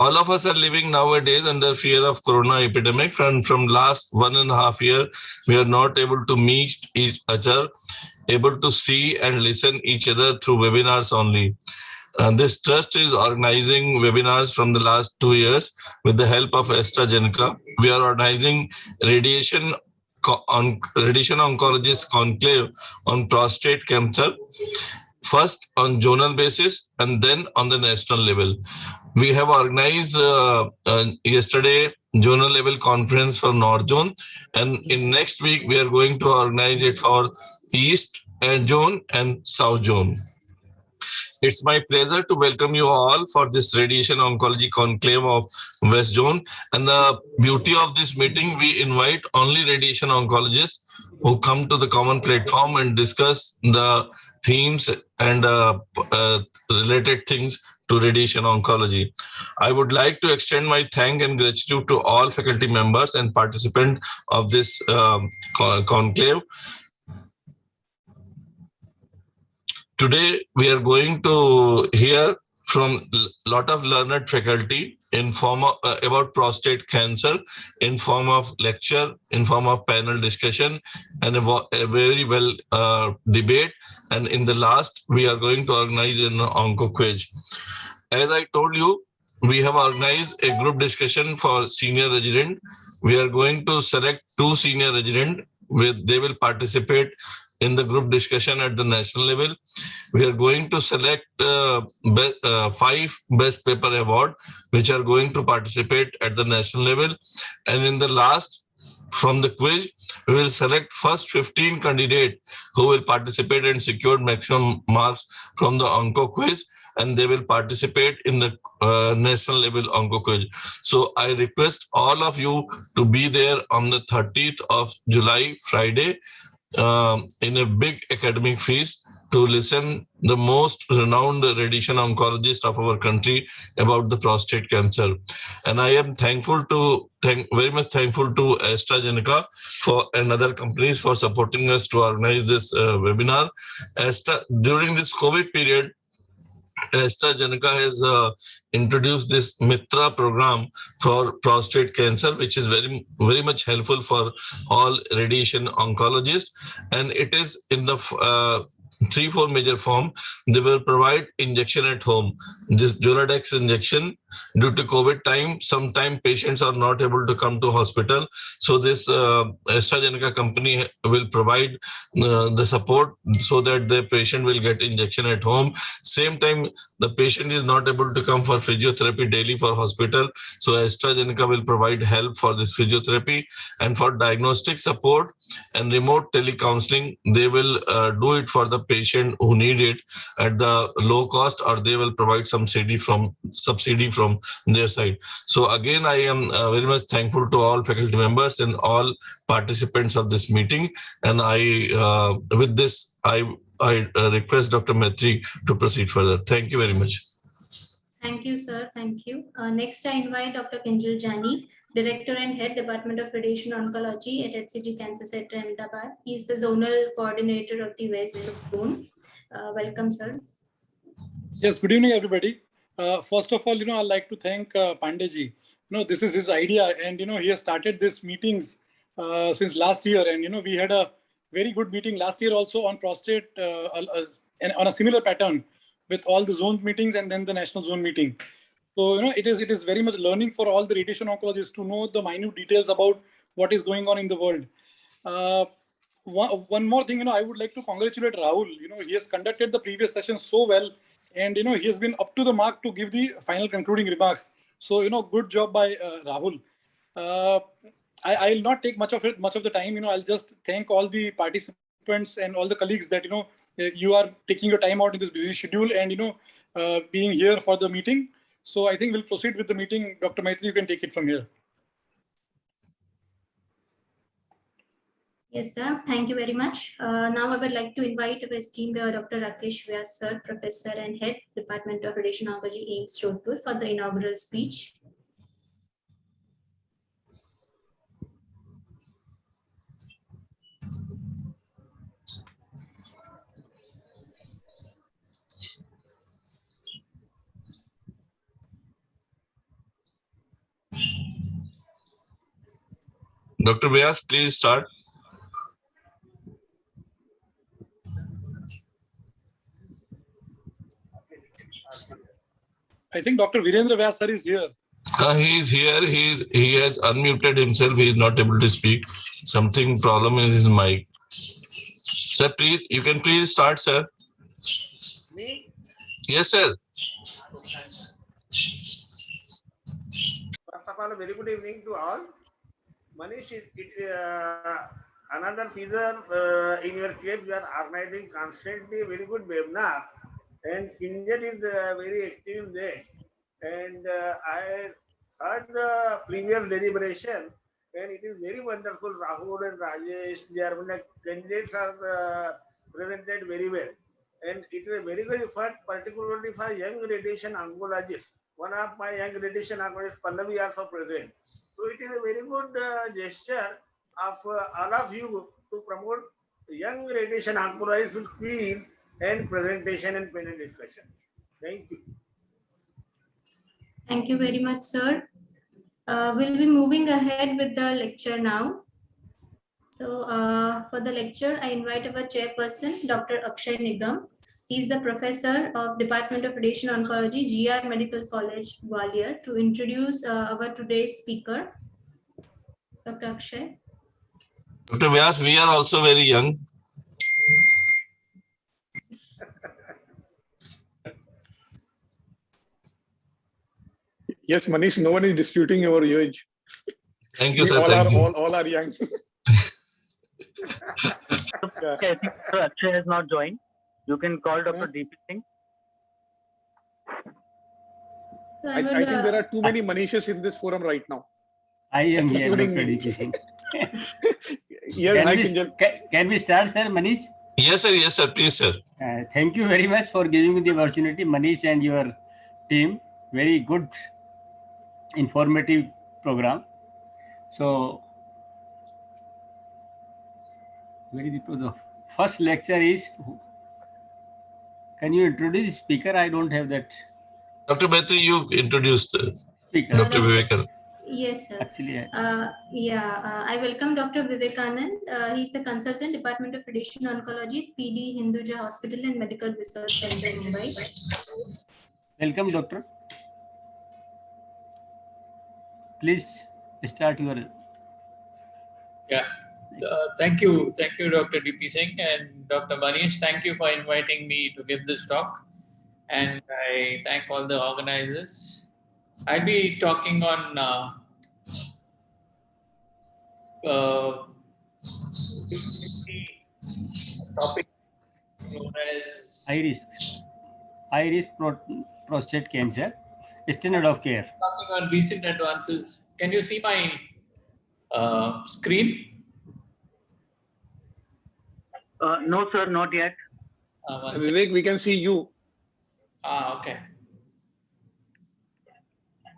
all of us are living nowadays under fear of corona epidemic, and from last 1.5 year we are not able to meet each other, able to see and listen each other through webinars only. This trust is organizing webinars from the last 2 years with the help of AstraZeneca. We are organizing radiation radiation oncologist conclave on prostate cancer, first on zonal basis and then on the national level. We have organized yesterday zonal level conference for North Zone, and in next week we are going to organize it for East Zone and South Zone. It's my pleasure to welcome you all for this radiation oncology conclave of West Zone. And the beauty of this meeting, we invite only radiation oncologists who come to the common platform and discuss the themes and related things to radiation oncology. I would like to extend my thank and gratitude to all faculty members and participants of this conclave. Today, we are going to hear from lot of learned faculty in form of, about prostate cancer, in form of lecture, in form of panel discussion, and a very well debate. And in the last, we are going to organize an onco quiz. As I told you, we have organized a group discussion for senior resident. We are going to select two senior resident. They will participate in the group discussion at the national level. We are going to select five best paper award, which are going to participate at the national level. And in the last, from the quiz, we will select first 15 candidates who will participate and secure maximum marks from the onco quiz, and they will participate in the national level onco quiz. So I request all of you to be there on the 30th of July, Friday, in a big academic feast to listen the most renowned radiation oncologist of our country about the prostate cancer. And I am very much thankful to AstraZeneca for and other companies for supporting us to organize this webinar. During this COVID period, AstraZeneca has introduced this Mitra program for prostate cancer, which is very much helpful for all radiation oncologists, and it is in the 3-4 major form. They will provide injection at home. This Joladex injection, due to COVID time, sometimes patients are not able to come to hospital. So this AstraZeneca company will provide the support so that the patient will get injection at home. Same time, the patient is not able to come for physiotherapy daily for hospital. So AstraZeneca will provide help for this physiotherapy, and for diagnostic support and remote telecounseling, they will do it for the patient who need it at the low cost, or they will provide some subsidy from their side. So again, I am very much thankful to all faculty members and all participants of this meeting. And with this, I request Dr. Maitri to proceed further. Thank you very much. Thank you, sir. Thank you. Next, I invite Dr. Kinjal Jani, Director and Head, Department of Radiation Oncology at HCG Cancer Center, Ahmedabad. He is the Zonal Coordinator of the West Zone. Welcome, sir. Yes, good evening, everybody. First of all, I'd like to thank Pandeyji. This is his idea, and, he has started these meetings since last year. And, we had a very good meeting last year also on prostate and on a similar pattern with all the zone meetings and then the national zone meeting. So, it is very much learning for all the radiation oncologists to know the minute details about what is going on in the world. One more thing, I would like to congratulate Rahul. He has conducted the previous session so well, and he has been up to the mark to give the final concluding remarks. So good job by Rahul. I'll not take much of the time. I'll just thank all the participants and all the colleagues that you are taking your time out in this busy schedule and being here for the meeting. So I think we'll proceed with the meeting. Dr. Maitri, you can take it from here. Yes, sir. Thank you very much. Now I would like to invite our esteemed Dr. Rakesh Vyas, sir, Professor and Head, Department of Radiation Oncology, AIIMS, Jodhpur, for the inaugural speech. Dr. Vyas, please start. I think Dr. Virendra Vyas sir is here. He is here. He has unmuted himself. He is not able to speak. Something problem is his mic. Sir, please, you can please start, sir. Me? Yes, sir. First of all, a very good evening to all. Manish, another feature in your case, you are organizing constantly a very good webinar, and Kinjal is very active in there. And I heard the previous deliberation, and it is very wonderful. Rahul and Rajesh, their candidates are presented very well. And it is a very good effort, particularly for young radiation oncologists. One of my young radiation oncologists, Pallavi, also present. So it is a very good gesture of all of you to promote young radiation oncologists quiz and presentation and panel discussion. Thank you. Thank you very much, sir. We'll be moving ahead with the lecture now. So for the lecture, I invite our chairperson, Dr. Akshay Nigam. He is the professor of Department of Radiation Oncology, GR Medical College, Gwalior, to introduce our today's speaker, Dr. Akshay. Dr. Vyas, we are also very young. Yes, Manish, no one is disputing your age. Thank you, We sir. all Thank are you. all are young. Okay, I think Dr. Akshay has not joined. You can call Dr. DP Singh. So I think there are too many Manishes in this forum right now. I am here, Including Dr. me. DP Singh. Yes, I can. Can we start, sir, Manish? Yes, sir. Yes, sir. Please, sir. Thank you very much for giving me the opportunity, Manish and your team. Very good, informative program. So, the first lecture is, can you introduce the speaker? I don't have that Dr. Mehta, you introduced speaker. Dr. Vivekanand. Yes, sir. Actually, I welcome Dr. Vivekanand. He's the consultant, Department of Radiation Oncology, PD Hinduja Hospital and Medical Research Center, Mumbai. welcome, doctor. Please start your. Yeah. Thank you, Dr. DP Singh and Dr. Manish. Thank you for inviting me to give this talk, and I thank all the organizers. I'll be talking on the topic known as high risk prostate cancer, standard of care. Talking on recent advances. Can you see my screen? No, sir, not yet. Vivek, we can see you. Okay.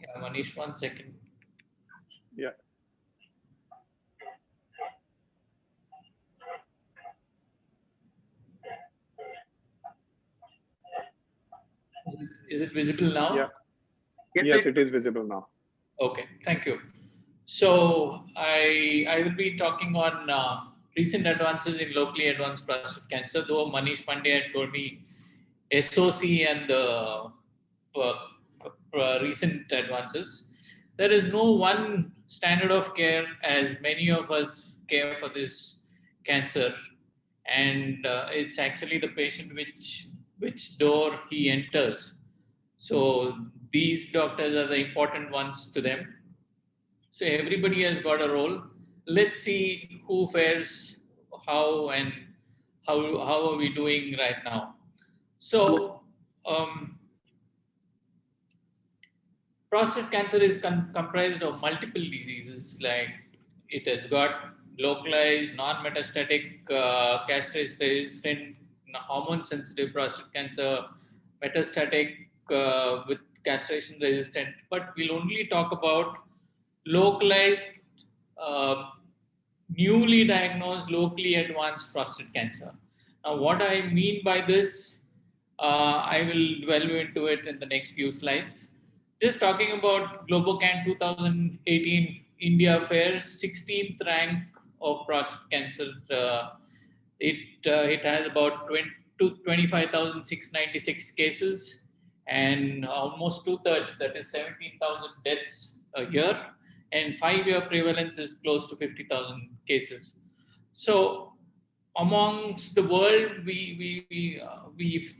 Yeah, Manish, 1 second. Yeah. Is it visible now? Yeah. Yes, It is visible now. Okay, thank you. So I will be talking on recent advances in locally advanced prostate cancer. Though Manish Pandey had told me SOC and the recent advances, there is no one standard of care as many of us care for this cancer, and it's actually the patient which door he enters. So these doctors are the important ones to them. So everybody has got a role. Let's see who fares how and how are we doing right now. So prostate cancer is comprised of multiple diseases, like it has got localized, non-metastatic, castrate-resistant, hormone-sensitive prostate cancer, metastatic with castration-resistant. But we'll only talk about localized, newly diagnosed, locally advanced prostate cancer. Now, what I mean by this, I will delve into it in the next few slides. Just talking about Globocan 2018 India Affairs 16th rank of prostate cancer. It has about 25,696 cases and almost 2/3, that is 17,000 deaths a year, and 5-year prevalence is close to 50,000 cases. So amongst the world, we've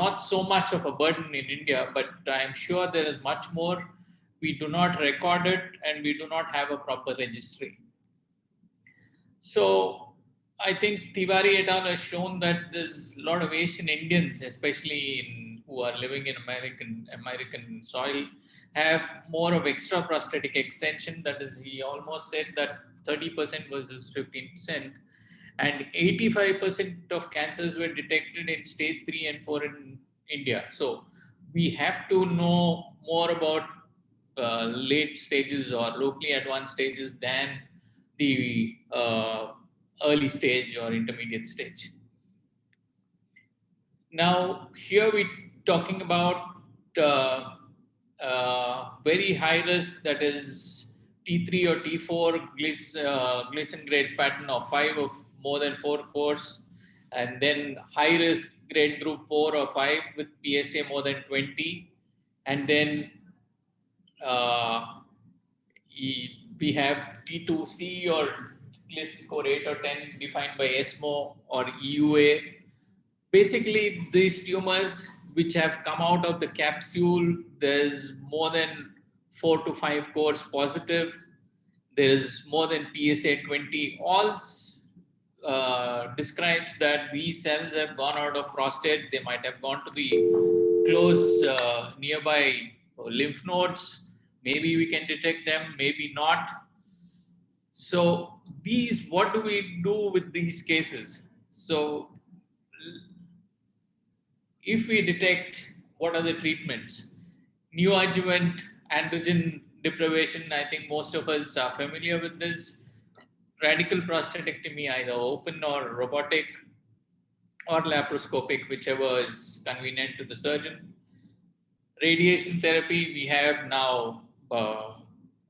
not so much of a burden in India, but I'm sure there is much more. We do not record it and we do not have a proper registry. So I think Tiwari et al. Has shown that there's a lot of Asian Indians, especially who are living in American soil, have more of extra prostatic extension. That is, he almost said that 30% versus 15%. And 85% of cancers were detected in stage 3 and 4 in India. So we have to know more about late stages or locally advanced stages than the early stage or intermediate stage. Now, here we're talking about very high risk, that is T3 or T4 Gleason grade pattern of 5 of more than 4 cores, and then high risk grade group 4 or 5 with PSA more than 20, and then we have T2C or Gleason score 8 or 10 defined by ESMO or EUA. Basically, these tumors which have come out of the capsule, there's more than 4 to 5 cores positive. There is more than PSA 20. All describes that these cells have gone out of prostate. They might have gone to the close nearby lymph nodes. Maybe we can detect them, maybe not. So what do we do with these cases? So if we detect, what are the treatments? Neoadjuvant androgen deprivation, I think most of us are familiar with this. Radical prostatectomy, either open or robotic or laparoscopic, whichever is convenient to the surgeon. Radiation therapy, we have now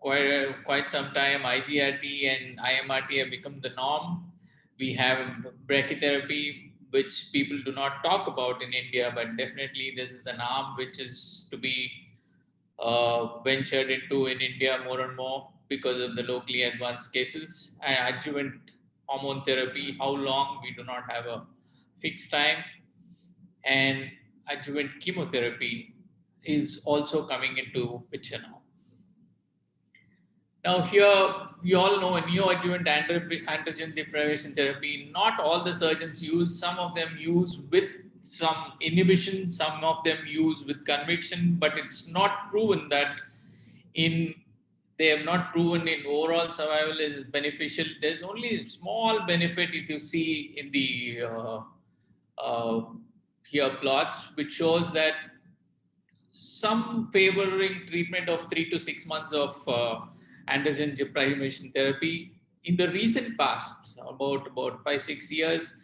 quite some time. IGRT and IMRT have become the norm. We have brachytherapy, which people do not talk about in India, but definitely this is an arm which is to be ventured into in India more and more because of the locally advanced cases. And adjuvant hormone therapy, how long, we do not have a fixed time. And adjuvant chemotherapy is also coming into picture now. Now here, we all know a neoadjuvant androgen deprivation therapy. Not all the surgeons use. Some of them use with some inhibition, some of them use with conviction, but it's not proven that they have not proven in overall survival is beneficial. There's only a small benefit if you see in the here plots, which shows that some favoring treatment of 3 to 6 months of androgen deprivation therapy. In the recent past, about 5-6 years,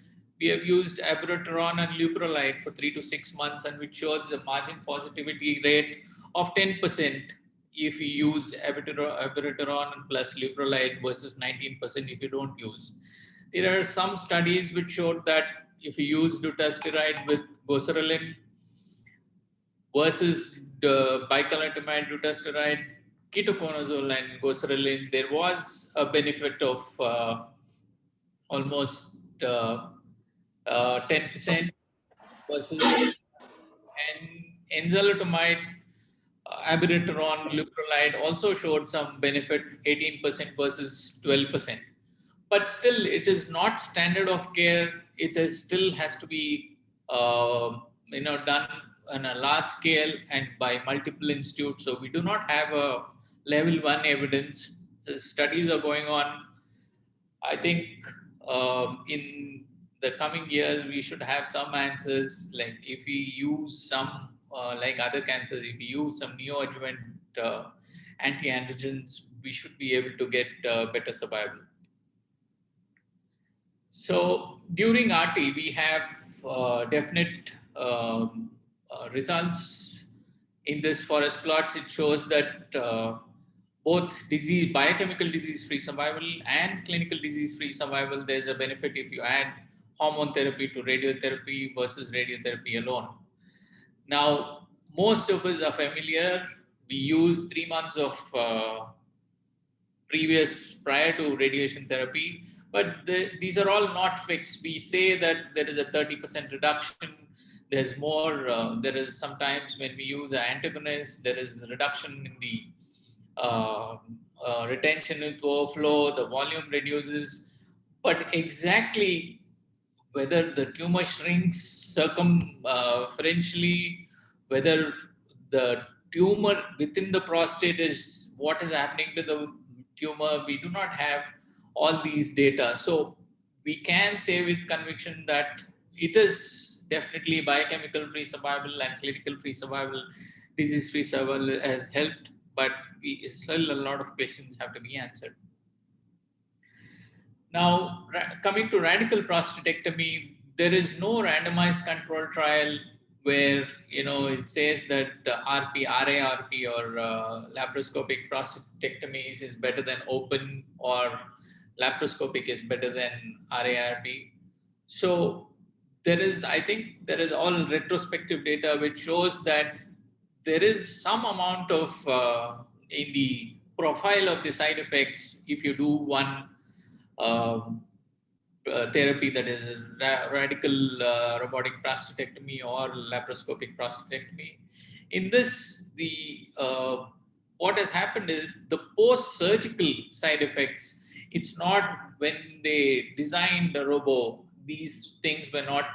we have used abiraterone and leuprolide for 3 to 6 months, and which shows a margin positivity rate of 10% if you use abiraterone plus leuprolide versus 19% if you don't use. There are some studies which showed that if you use dutasteride with goserelin versus the bicalutamide, dutasteride, ketoconazole and goserelin, there was a benefit of almost 10% versus, and enzalutamide, abiraterone, leuprolide also showed some benefit, 18% versus 12%. But still, it is not standard of care. It is still has to be done on a large scale and by multiple institutes. So we do not have a level 1 evidence. The studies are going on. I think in the coming years, we should have some answers. Like if we use some, like other cancers, if we use some neoadjuvant anti-androgens, we should be able to get better survival. So during RT, we have definite results. In this forest plots, it shows that both disease, biochemical disease-free survival and clinical disease-free survival, there's a benefit if you add hormone therapy to radiotherapy versus radiotherapy alone. Now, most of us are familiar. We use 3 months of prior to radiation therapy, but these are all not fixed. We say that there is a 30% reduction. There's more, there is sometimes when we use an antagonist, there is a reduction in the retention with overflow, the volume reduces, but exactly whether the tumor shrinks circumferentially, whether the tumor within the prostate is what is happening to the tumor, we do not have all these data. So we can say with conviction that it is definitely biochemical free survival and clinical free survival, disease free survival has helped, but still a lot of questions have to be answered. Now, coming to radical prostatectomy, there is no randomized control trial where it says that RARP or laparoscopic prostatectomies is better than open, or laparoscopic is better than RARP. So I think there is all retrospective data which shows that there is some amount of in the profile of the side effects if you do one therapy, that is radical robotic prostatectomy or laparoscopic prostatectomy. In this, what has happened is the post-surgical side effects. It's not when they designed the robo, these things were not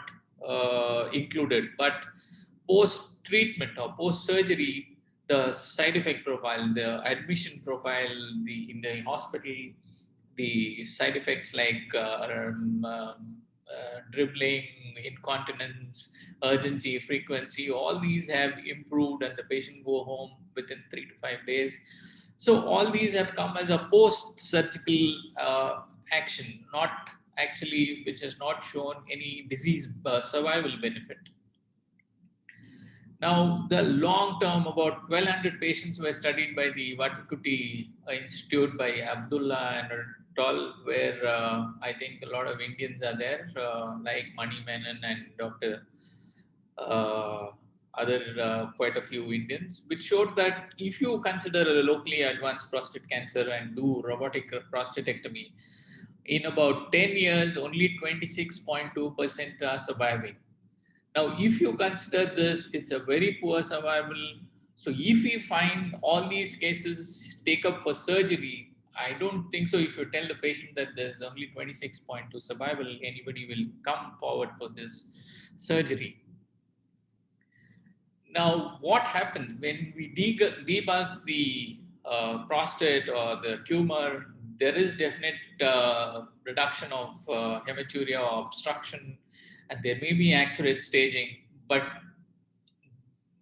included, but post-treatment or post-surgery, the side effect profile, the admission profile, in the hospital, the side effects like dribbling, incontinence, urgency, frequency, all these have improved and the patient go home within 3 to 5 days. So all these have come as a post-surgical action, not actually, which has not shown any disease survival benefit. Now, the long term, about 1,200 patients were studied by the Vattikuti Institute by Abdullah and Tall, where I think a lot of Indians are there, like Mani Menon and Dr. Quite a few Indians, which showed that if you consider a locally advanced prostate cancer and do robotic prostatectomy, in about 10 years, only 26.2% are surviving. Now, if you consider this, it's a very poor survival. So if we find all these cases take up for surgery, I don't think so. If you tell the patient that there's only 26.2 survival, anybody will come forward for this surgery. Now, what happens when we debulk the prostate or the tumor? There is definite reduction of hematuria or obstruction, and there may be accurate staging, but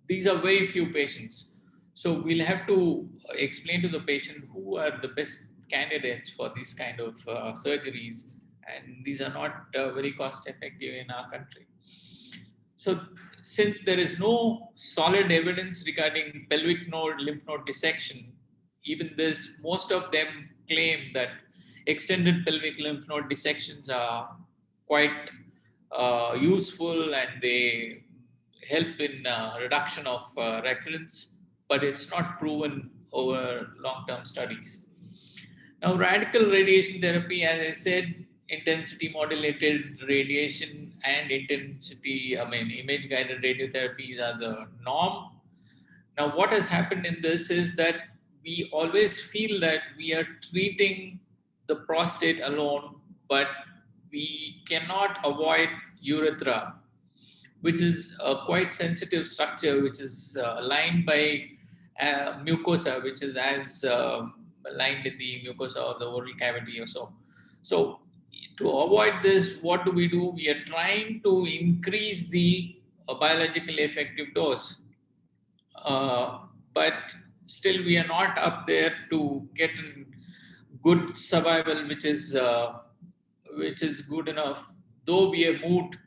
these are very few patients. So we'll have to explain to the patient who are the best candidates for these kind of surgeries, and these are not very cost effective in our country. So since there is no solid evidence regarding pelvic node, lymph node dissection, even this, most of them claim that extended pelvic lymph node dissections are quite useful and they help in reduction of recurrence, but it's not proven over long-term studies. Now, radical radiation therapy, as I said, intensity modulated radiation and image guided radiotherapies are the norm. Now, what has happened in this is that we always feel that we are treating the prostate alone, but we cannot avoid urethra, which is a quite sensitive structure, which is lined by mucosa, which is as lined in the mucosa of the oral cavity or so. So to avoid this, what do? We are trying to increase the biologically effective dose, but still we are not up there to get good survival, which is good enough. Though we have moved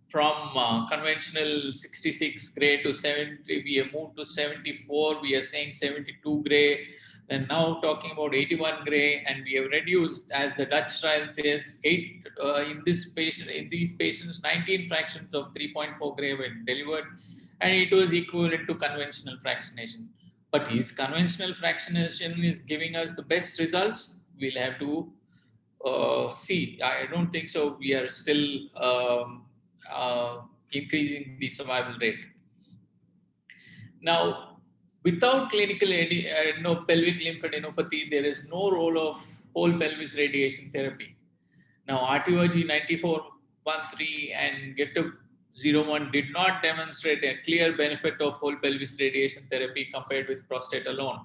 from conventional 66 gray to 70, we have moved to 74. We are saying 72 gray and now talking about 81 gray, and we have reduced, as the Dutch trial says, in these patients, 19 fractions of 3.4 gray were delivered, and it was equivalent to conventional fractionation. But is conventional fractionation is giving us the best results? We'll have to see. I don't think so. We are still increasing the survival rate. Now, without clinical pelvic lymphadenopathy, there is no role of whole pelvis radiation therapy. Now, RTOG 9413 and GETUP-01 did not demonstrate a clear benefit of whole pelvis radiation therapy compared with prostate alone.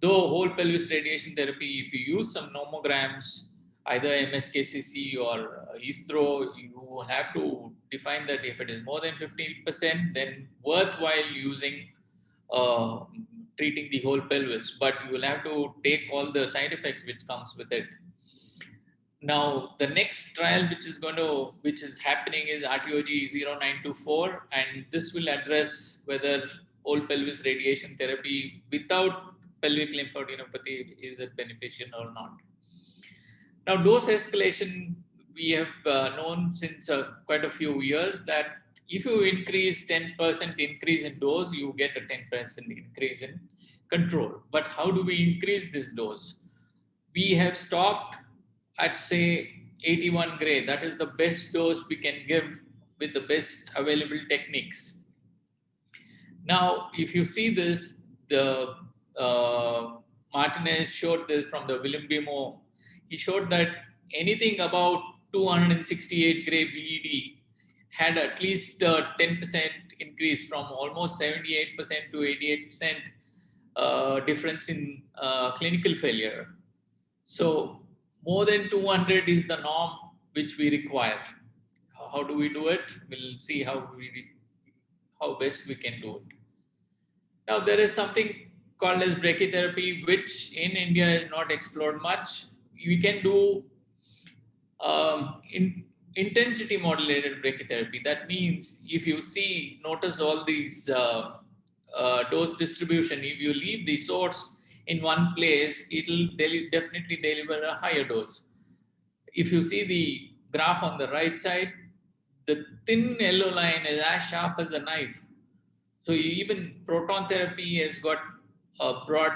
Though whole pelvis radiation therapy, if you use some nomograms, either MSKCC or Istro, you have to define that if it is more than 15%, then worthwhile using treating the whole pelvis, but you will have to take all the side effects which comes with it. Now, the next trial which is happening is RTOG 0924, and this will address whether whole pelvis radiation therapy without pelvic lymphadenopathy is it beneficial or not. Now, dose escalation, we have known since quite a few years that if you increase 10% increase in dose, you get a 10% increase in control. But how do we increase this dose? We have stopped at, say, 81 gray. That is the best dose we can give with the best available techniques. Now, if you see this, the Martinez showed this from the Willem-Bimo. He showed that anything about 268 gray BED had at least 10% increase from almost 78% to 88% difference in clinical failure. So more than 200 is the norm which we require. How do we do it? We'll see how best we can do it. Now there is something called as brachytherapy, which in India is not explored much. We can do intensity modulated brachytherapy. That means if you notice all these dose distribution, if you leave the source in one place, it will definitely deliver a higher dose. If you see the graph on the right side, the thin yellow line is as sharp as a knife. So even proton therapy has got a broad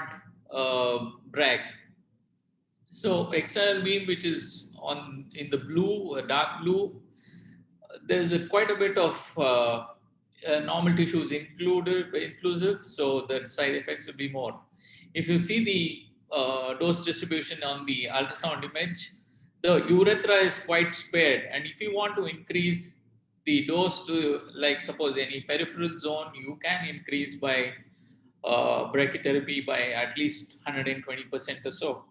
brag. So external beam, which is in the blue, dark blue, there's quite a bit of normal tissues inclusive, so the side effects will be more. If you see the dose distribution on the ultrasound image, the urethra is quite spared, and if you want to increase the dose to, like, suppose any peripheral zone, you can increase by brachytherapy by at least 120% or so.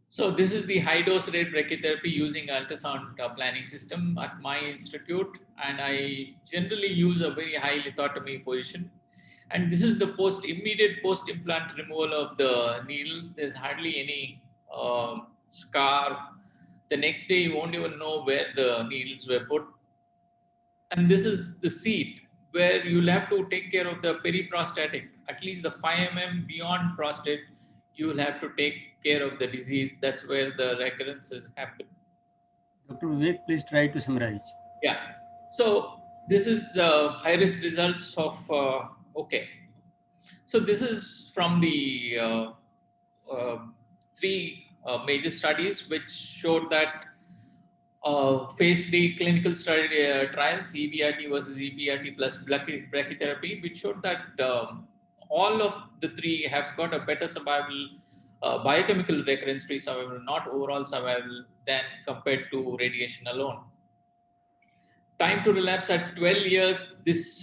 So this is the high dose rate brachytherapy using ultrasound planning system at my institute, and I generally use a very high lithotomy position. And this is the immediate post-implant removal of the needles. There's hardly any scar. The next day, you won't even know where the needles were put. And this is the seat where you'll have to take care of the periprostatic, at least the 5 mm beyond prostate, you will have to take care of the disease. That's where the recurrences happen. Dr. Vivek, please try to summarize. Yeah. So this is high-risk results of, okay. So this is from the 3 major studies which showed that phase 3 clinical study trials, EBRT versus EBRT plus brachytherapy, which showed that all of the 3 have got a better survival, biochemical recurrence-free survival, not overall survival, than compared to radiation alone. Time to relapse at 12 years, this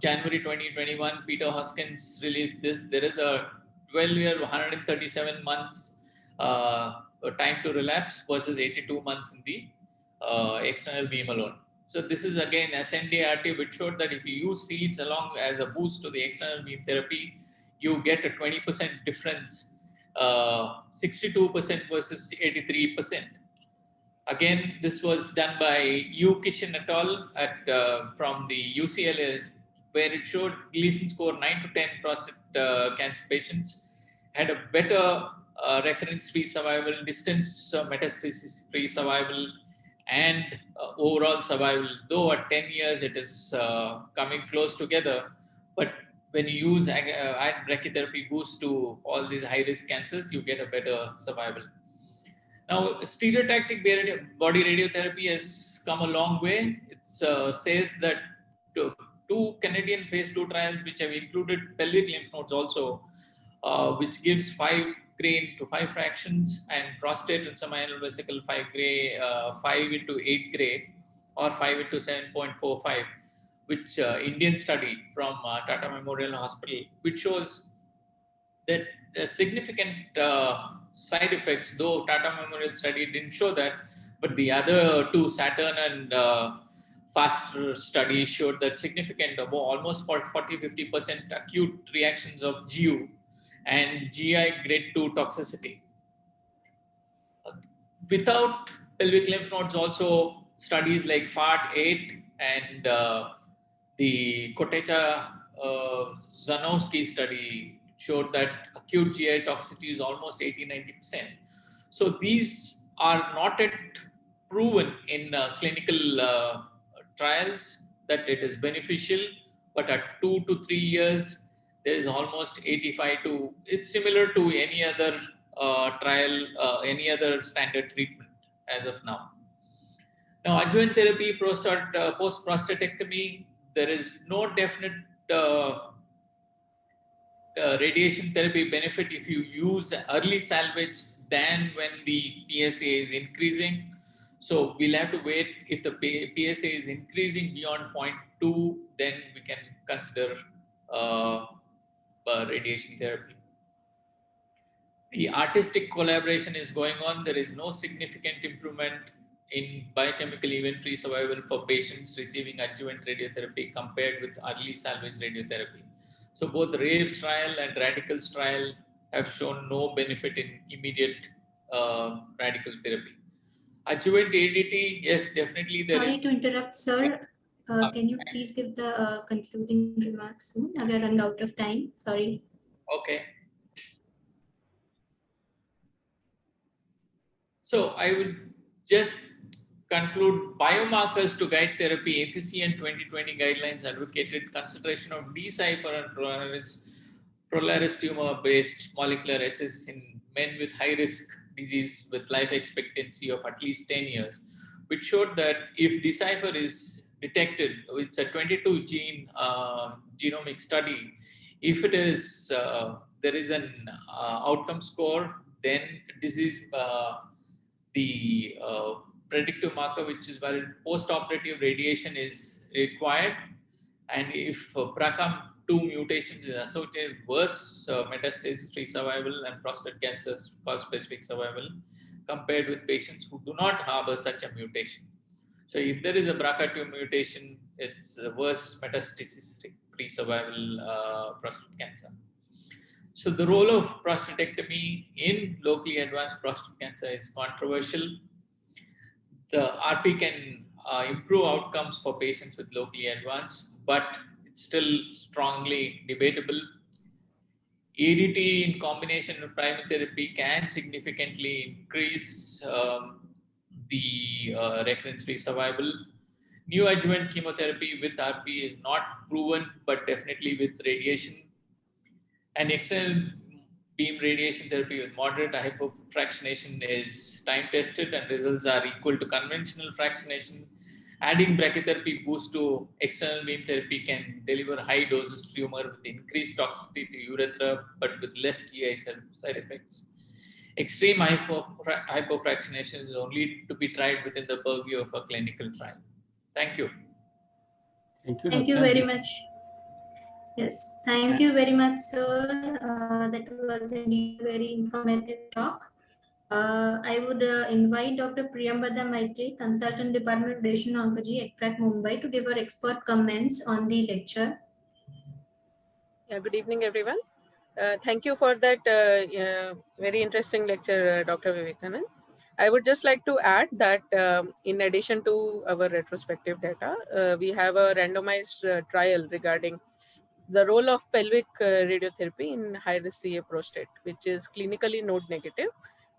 January 2021, Peter Hoskins released this. There is a 12-year, 137 months time to relapse versus 82 months in the external beam alone. So this is again SNDRT, which showed that if you use seeds along as a boost to the external beam therapy, you get a 20% difference, 62% versus 83%. Again, this was done by Yu Kishan et al. From the UCLA, where it showed Gleason score 9 to 10 prostate cancer patients. had a better recurrence-free survival, distance metastasis-free survival, and overall survival. Though at 10 years it is coming close together, but when you use brachytherapy boost to all these high-risk cancers, you get a better survival. Now, stereotactic body radiotherapy has come a long way. It says that two Canadian phase 2 trials, which have included pelvic lymph nodes also, which gives 5 gray into 5 fractions, and prostate and seminal vesicle 5 gray, 5 into 8 gray, or 5 into 7.45, which Indian study from Tata Memorial Hospital, which shows that significant side effects, though Tata Memorial study didn't show that, but the other two, Saturn and FASTER studies showed that significant, almost 40-50% acute reactions of GU and GI grade 2 toxicity. Without pelvic lymph nodes, also studies like FART-8 and the Kotecha-Zanowski study showed that acute GI toxicity is almost 80-90%. So these are not yet proven in clinical trials that it is beneficial, but at 2 to 3 years, there is almost 85 to, it's similar to any other trial, any other standard treatment as of now. Now, adjuvant therapy, post-prostatectomy, there is no definite radiation therapy benefit if you use early salvage than when the PSA is increasing. So we'll have to wait. If the PSA is increasing beyond 0.2, then we can consider radiation therapy. The artistic collaboration is going on. There is no significant improvement in biochemical event-free survival for patients receiving adjuvant radiotherapy compared with early salvage radiotherapy. So both the RAVES trial and RADICALS trial have shown no benefit in immediate radical therapy. Adjuvant ADT, yes, definitely. Sorry to interrupt, sir. Can you please give the concluding remarks soon? We are running out of time. Sorry. Okay. So I would just conclude biomarkers to guide therapy. NCCN 2020 guidelines advocated consideration of Decipher and Prolaris tumor-based molecular assays in men with high-risk disease with life expectancy of at least 10 years, which showed that if Decipher is detected, it's a 22 gene genomic study. If it is, there is an outcome score, then disease, the predictive marker, which is valid, post-operative radiation is required. And if BRCA2 mutations is associated with worse metastasis-free survival and prostate cancer cause-specific survival compared with patients who do not harbor such a mutation. So if there is a BRCA2 mutation, it's worse metastasis-free survival prostate cancer. So the role of prostatectomy in locally advanced prostate cancer is controversial. The RP can improve outcomes for patients with locally advanced, but it's still strongly debatable. ADT in combination with primary therapy can significantly increase the recurrence-free survival. Neoadjuvant chemotherapy with RP is not proven, but definitely with radiation. And external beam radiation therapy with moderate hypofractionation is time-tested and results are equal to conventional fractionation. Adding brachytherapy boost to external beam therapy can deliver high doses to tumor with increased toxicity to urethra, but with less GI side effects. Extreme hypofractionation is only to be tried within the purview of a clinical trial. Thank you. Thank you very much. Yes, thank you very much, sir. That was a very informative talk. I would invite Dr. Priyambada Maitri, Consultant Department of Radiation Oncology, ECFRAC Mumbai, to give her expert comments on the lecture. Yeah, good evening, everyone. Thank you for that very interesting lecture, Dr. Vivekanand. I would just like to add that in addition to our retrospective data, we have a randomized trial regarding the role of pelvic radiotherapy in high-risk CA prostate, which is clinically node negative,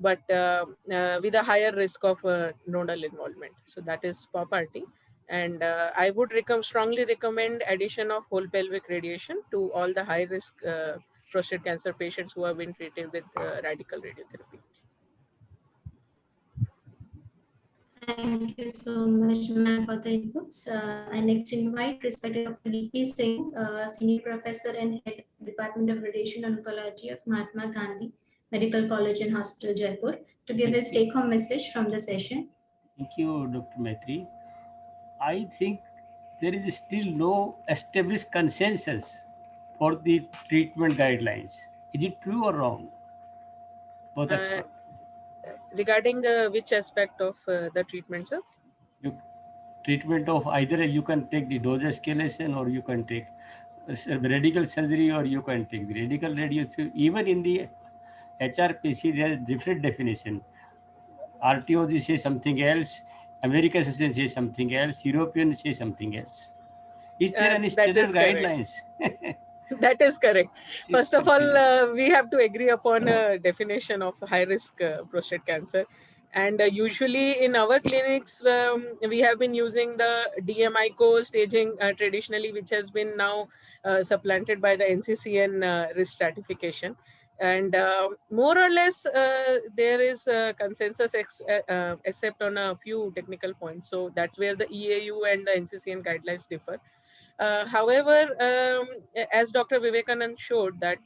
but with a higher risk of nodal involvement. So that is POPRT. And I would strongly recommend addition of whole pelvic radiation to all the high-risk prostate cancer patients who have been treated with radical radiotherapy. Thank you so much, ma'am, for the inputs. I next invite respected Dr. D.P. Singh, Senior Professor and Head Department of Radiation Oncology of Mahatma Gandhi Medical College and Hospital, Jaipur, to give his take-home message from the session. Thank you, Dr. Maitri. I think there is still no established consensus for the treatment guidelines. Is it true or wrong? Both experts. Regarding which aspect of the treatment, sir? Treatment of either you can take the dose escalation, or you can take radical surgery, or you can take the radical radiotherapy. Even in the HRPC, there is different definition. RTOG says something else, American Association says something else, European says something else. Is there any standard guidelines? That is correct. First of all, we have to agree upon a definition of high-risk prostate cancer. And usually in our clinics, we have been using the DMICO staging traditionally, which has been now supplanted by the NCCN risk stratification. And more or less, there is a consensus except on a few technical points. So that's where the EAU and the NCCN guidelines differ. However, as Dr. Vivekanand showed, that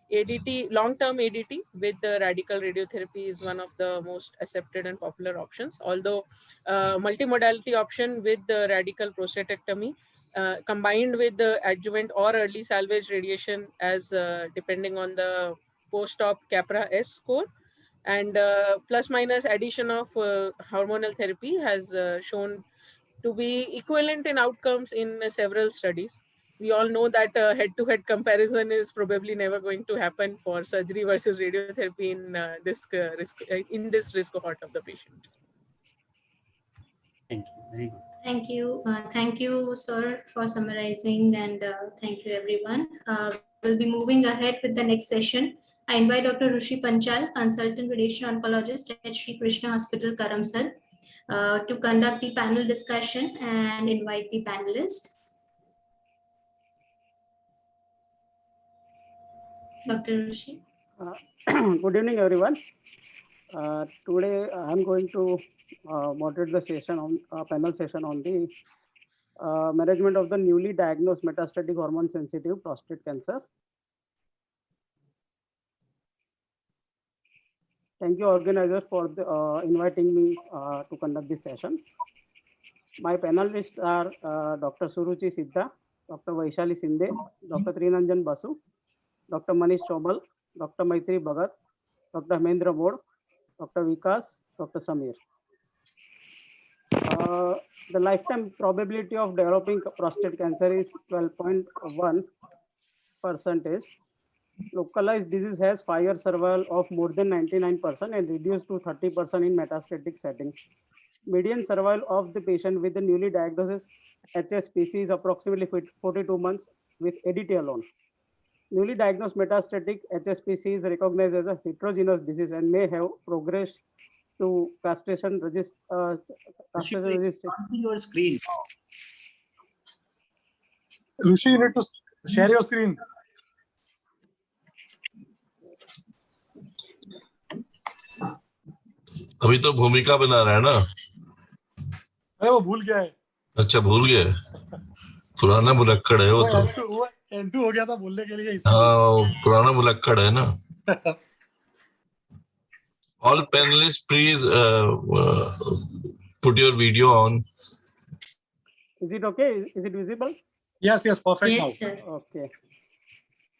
ADT, long-term ADT with the radical radiotherapy is one of the most accepted and popular options. Although multimodality option with the radical prostatectomy combined with the adjuvant or early salvage radiation as depending on the post-op CAPRA-S score, and plus minus addition of hormonal therapy has shown to be equivalent in outcomes in several studies. We all know that head-to-head comparison is probably never going to happen for surgery versus radiotherapy in this risk cohort of the patient. Thank you. Very good. Thank you. Thank you, sir, for summarizing, and thank you, everyone. We'll be moving ahead with the next session. I invite Dr. Rushi Panchal, Consultant Radiation Oncologist at Sri Krishna Hospital, Karamsad, to conduct the panel discussion and invite the panelists. Dr. Rushi. Good evening, everyone. Today I'm going to moderate the session on panel session on the management of the newly diagnosed metastatic hormone sensitive prostate cancer. Thank you, organizers, for inviting me to conduct this session. My panelists are Dr. Suruchi Siddha, Dr. Vaishali Sinde, Dr. Trinanjan Basu, Dr. Manish Chobal, Dr. Maitri Bhagat, Dr. Hemendra Mod, Dr. Vikas, Dr. Samir. The lifetime probability of developing prostate cancer is 12.1%. Localized disease has 5-year survival of more than 99% and reduced to 30% in metastatic setting. Median survival of the patient with the newly diagnosed HSPC is approximately 42 months with ADT alone. Newly diagnosed metastatic HSPC is recognized as a heterogeneous disease and may have progressed to castration resistant. Your screen. Rushi, you need to share your screen. अभी तो भूमिका बना रहा है ना? अरे वो भूल गया है. अच्छा भूल गया. पुराना मुलक्कड़ है वो तो. वो एंटू हो गया था भूलने के लिए. हाँ पुराना मुलक्कड़ है ना. All panelists, please put your video on. Is it okay? Is it visible? Yes, perfect. Yes, now. sir. Okay.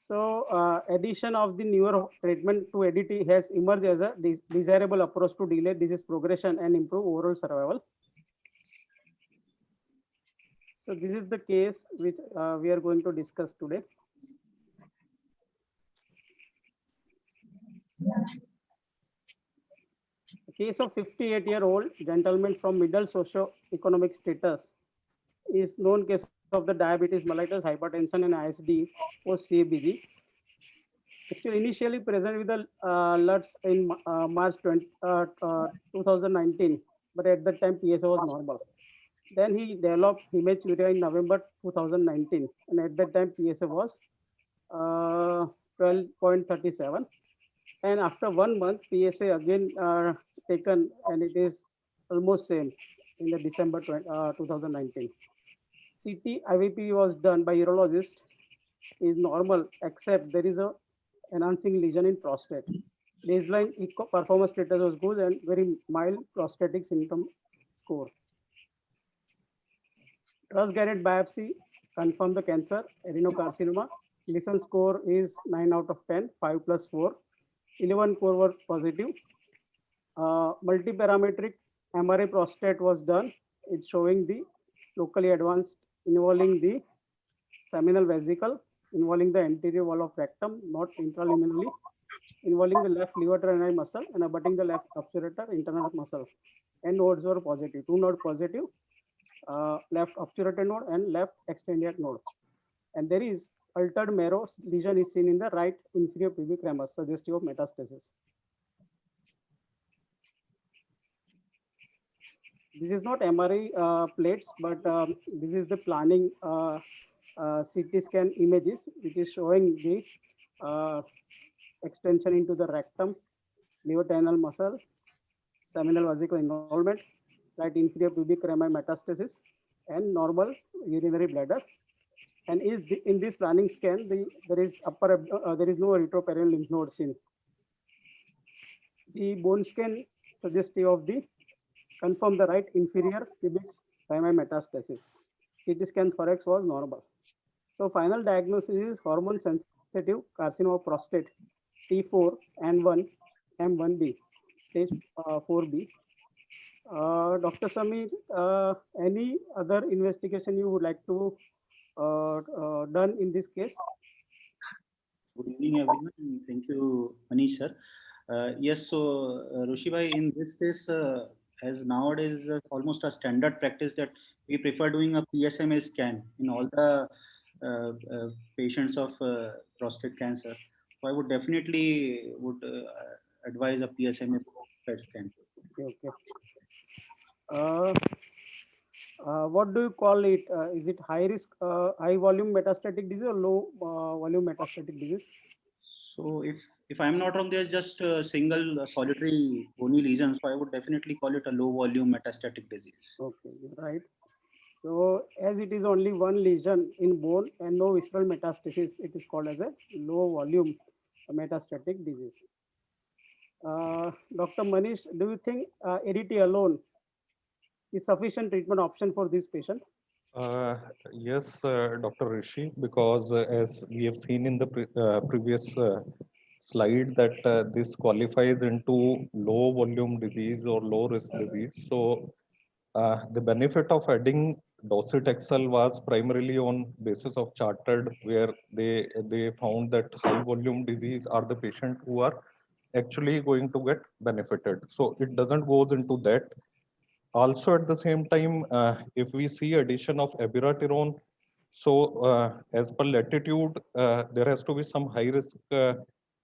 So addition of the newer treatment to ADT has emerged as a desirable approach to delay disease progression and improve overall survival. So this is the case which we are going to discuss today. A case of 58-year-old gentleman from middle socio-economic status is known case of the diabetes mellitus, hypertension, and ISD post CABG. Actually, initially present with the LUTs in March 2019, but at that time PSA was normal. Then he developed hematuria in November 2019, and at that time PSA was 12.37. And after 1 month, PSA again taken, and it is almost same in the December 2019. CT IVP was done by urologist, is normal, except there is a enhancing lesion in prostate. Baseline echo performance status was good and very mild prostatic symptom score. Trans-Garrett biopsy confirmed the cancer, adenocarcinoma. Gleason score is 9 out of 10, 5 plus 4. 11 core were positive. Multiparametric MRI prostate was done. It's showing the locally advanced involving the seminal vesicle, involving the anterior wall of rectum, not intraluminally, involving the left levator muscle and abutting the left obturator internal muscle. And nodes were positive, 2 node positive, left obturator node and left extended node. And there is altered marrow lesion is seen in the right inferior pubic ramus, suggestive of metastasis. This is not MRI plates, but this is the planning CT scan images, which is showing the extension into the rectum, levator muscle, seminal vesicle involvement, right inferior pubic rami metastasis, and normal urinary bladder. And in this planning scan, there is no retroperitoneal lymph node seen. The bone scan suggestive of the confirm the right inferior pubic rami metastasis. CT scan thorax was normal. So final diagnosis is hormone sensitive carcinoma of prostate T4 N1 M1B stage 4B. Dr. Samir, any other investigation you would like to done in this case? Good evening, everyone. Thank you, Manish sir. Yes, so Roshi bhai, in this case, as nowadays almost a standard practice that we prefer doing a PSMA scan in all the patients of prostate cancer. So I would definitely advise a PSMA PET scan. Okay. What do you call it? Is it high risk, high volume metastatic disease or low volume metastatic disease? So if I'm not wrong, there's just a single solitary bony lesion. So I would definitely call it a low volume metastatic disease. Okay, right. So as it is only one lesion in bone and no visceral metastasis, it is called as a low volume metastatic disease. Dr. Manish, do you think ADT alone is sufficient treatment option for this patient? Yes, Dr. Rishi, because as we have seen in the previous slide that this qualifies into low volume disease or low risk disease. So the benefit of adding docetaxel was primarily on basis of chartered, where they found that high volume disease are the patients who are actually going to get benefited. So it doesn't goes into that. Also at the same time, if we see addition of abiraterone, so as per latitude, there has to be some high risk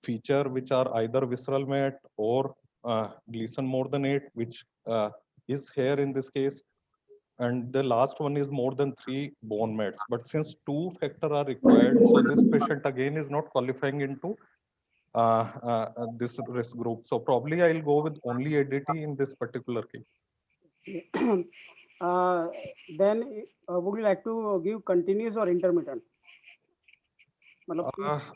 feature which are either visceral met or Gleason more than 8, which is here in this case. And the last one is more than 3 bone mets. But since 2 factors are required, so this patient again is not qualifying into this risk group. So probably I'll go with only ADT in this particular case. Then would you like to give continuous or intermittent?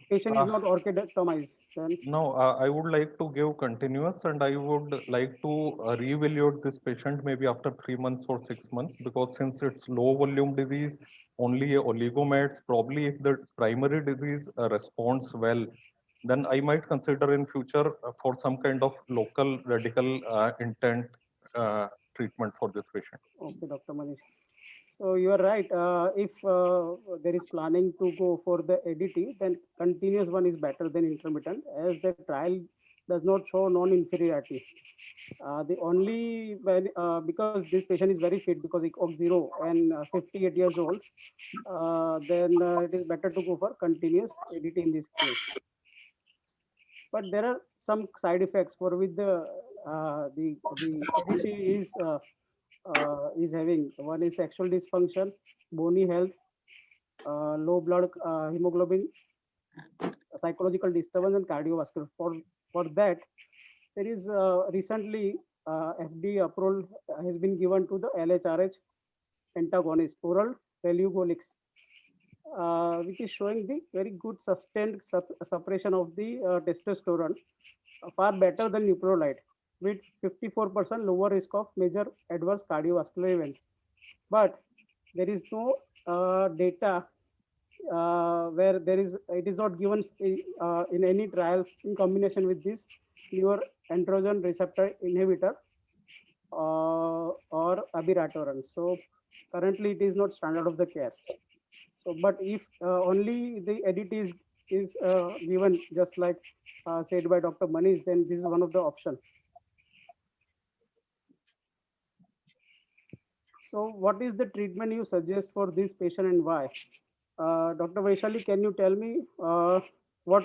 Patient is not orchidectomized. Then no, I would like to give continuous, and I would like to reevaluate this patient maybe after 3 months or 6 months, because since it's low volume disease, only oligomets, probably if the primary disease responds well, then I might consider in future for some kind of local radical intent treatment for this patient. Okay, Dr. Manish. So you are right. If there is planning to go for the ADT, then continuous one is better than intermittent, as the trial does not show non-inferiority. The only because this patient is very fit because ECOG 0 and 58 years old, then it is better to go for continuous ADT in this case. But there are some side effects for which the ADT is having. One is sexual dysfunction, bony health, low blood hemoglobin, psychological disturbance, and cardiovascular. For that, there is recently FDA approval has been given to the LHRH antagonist, oral relugolix, which is showing the very good sustained suppression of the testosterone, far better than leuprolide, with 54% lower risk of major adverse cardiovascular event. But there is no data where it is not given in any trial in combination with this your androgen receptor inhibitor or abiraterone. So currently it is not standard of the care. So, but if only the ADT is given, just like said by Dr. Manish, then this is one of the options. So what is the treatment you suggest for this patient and why? Dr. Vaishali, can you tell me what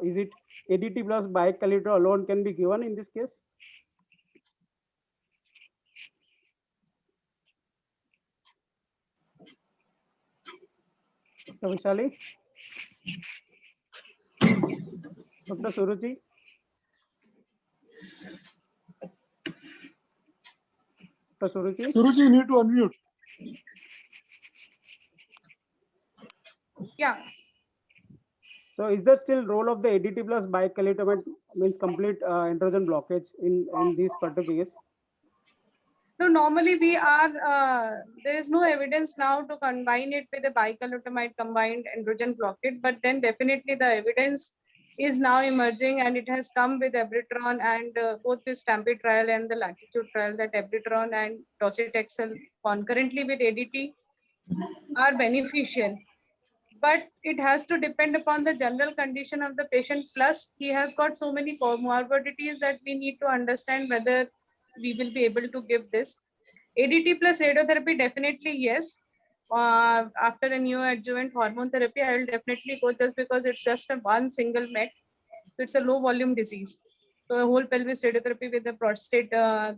is it ADT plus bicalito alone can be given in this case? Dr. Vaishali? Dr. Suruchi? Dr. Suruchi? Suruchi, you need to unmute. Yeah. So is there still role of the ADT plus bicalito means complete androgen blockage in this particular case? No, normally we are, there is no evidence now to combine it with a bicalutamide combined androgen blockade, but then definitely the evidence is now emerging and it has come with abiraterone and both the Stampede trial and the Latitude trial that abiraterone and docetaxel concurrently with ADT are beneficial. But it has to depend upon the general condition of the patient. Plus, he has got so many comorbidities that we need to understand whether we will be able to give this. ADT plus radiotherapy, definitely yes. After a neoadjuvant hormone therapy, I will definitely go just because it's just a one single MET. So it's a low volume disease. So a whole pelvis radiotherapy with the prostate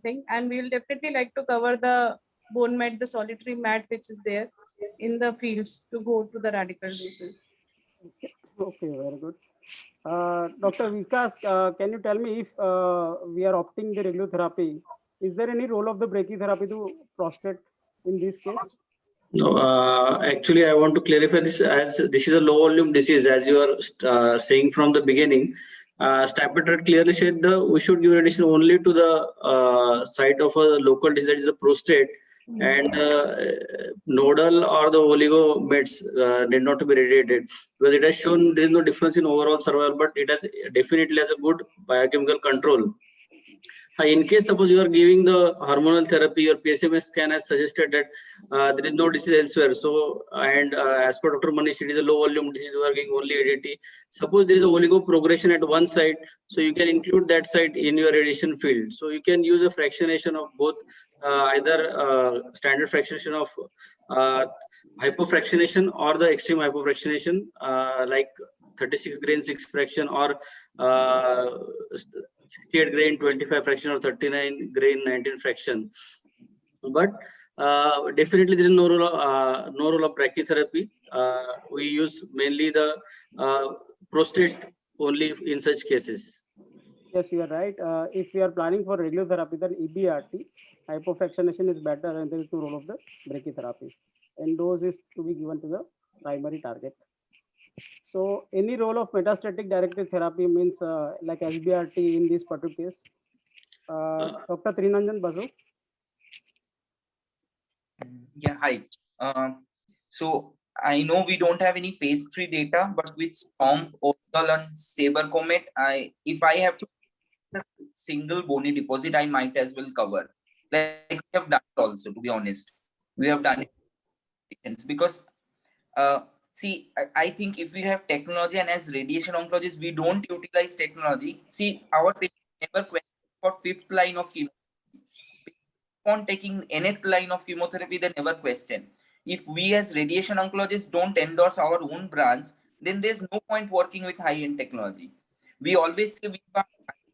thing. And we will definitely like to cover the bone mat, the solitary mat, which is there in the fields to go to the radical doses. Okay, very good. Dr. Vikas, can you tell me if we are opting the radiotherapy, is there any role of the brachytherapy to prostate in this case? No, actually, I want to clarify this as this is a low volume disease, as you are saying from the beginning. Stampede clearly said we should give radiation only to the site of a local disease, that is the prostate, and nodal or the oligo meds need not to be radiated, because it has shown there is no difference in overall survival, but it has definitely has a good biochemical control. In case suppose you are giving the hormonal therapy, your PSMA scan has suggested that there is no disease elsewhere. So, and as per Dr. Manish, it is a low volume disease working only ADT. Suppose there is a oligo progression at one site, so you can include that site in your radiation field. So you can use a fractionation of both, either standard fractionation of hypofractionation or the extreme hypofractionation, like 36 grain 6 fraction or 68 grain 25 fraction or 39 grain 19 fraction. But definitely there is no role of brachytherapy. We use mainly the prostate only in such cases. Yes, you are right. If we are planning for radiotherapy, then EBRT, hypofractionation is better, and there is no role of the brachytherapy. And dose is to be given to the primary target. So any role of metastatic directed therapy means like SBRT in this particular case. Dr. Trinanjan Basu. Yeah, hi. So I know we don't have any phase 3 data, but with STOMP, Oracle, and Saber Comet, if I have to a single bony deposit, I might as well cover. Like we have done it also, to be honest. We have done it because See, I think if we have technology, and as radiation oncologists, we don't utilize technology. See, our patient never question for fifth line of chemotherapy. On taking nth line of chemotherapy, they never question. If we as radiation oncologists don't endorse our own branch, then there's no point working with high-end technology. We always say we have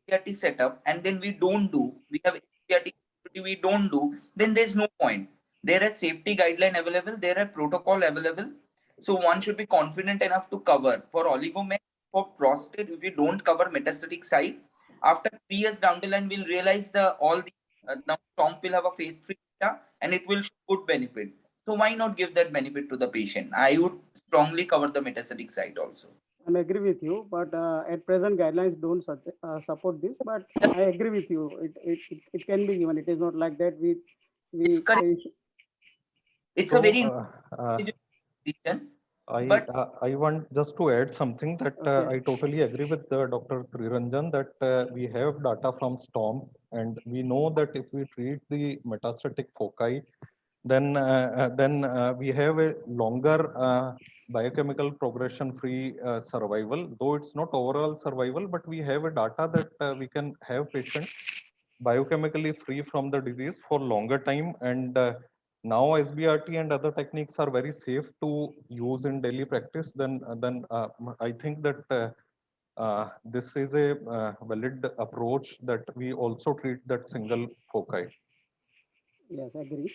SBRT setup, and then we don't do. We have SBRT, we don't do. Then there's no point. There are safety guideline available. There are protocol available. So one should be confident enough to cover. For oligomet, for prostate, if we don't cover metastatic site, after 3 years down the line, we'll realize all the now Tom will have a phase 3 data and it will show good benefit. So why not give that benefit to the patient? I would strongly cover the metastatic site also. I agree with you, but at present guidelines don't support this. But I agree with you. It can be given. It is not like that. It's correct. It's a very I want just to add something that I totally agree with Dr. Triranjan that we have data from STORM, and we know that if we treat the metastatic foci, then we have a longer biochemical progression-free survival. Though it's not overall survival, but we have a data that we can have patients biochemically free from the disease for longer time, and now SBRT and other techniques are very safe to use in daily practice. Then I think that this is a valid approach that we also treat that single foci. Yes, I agree.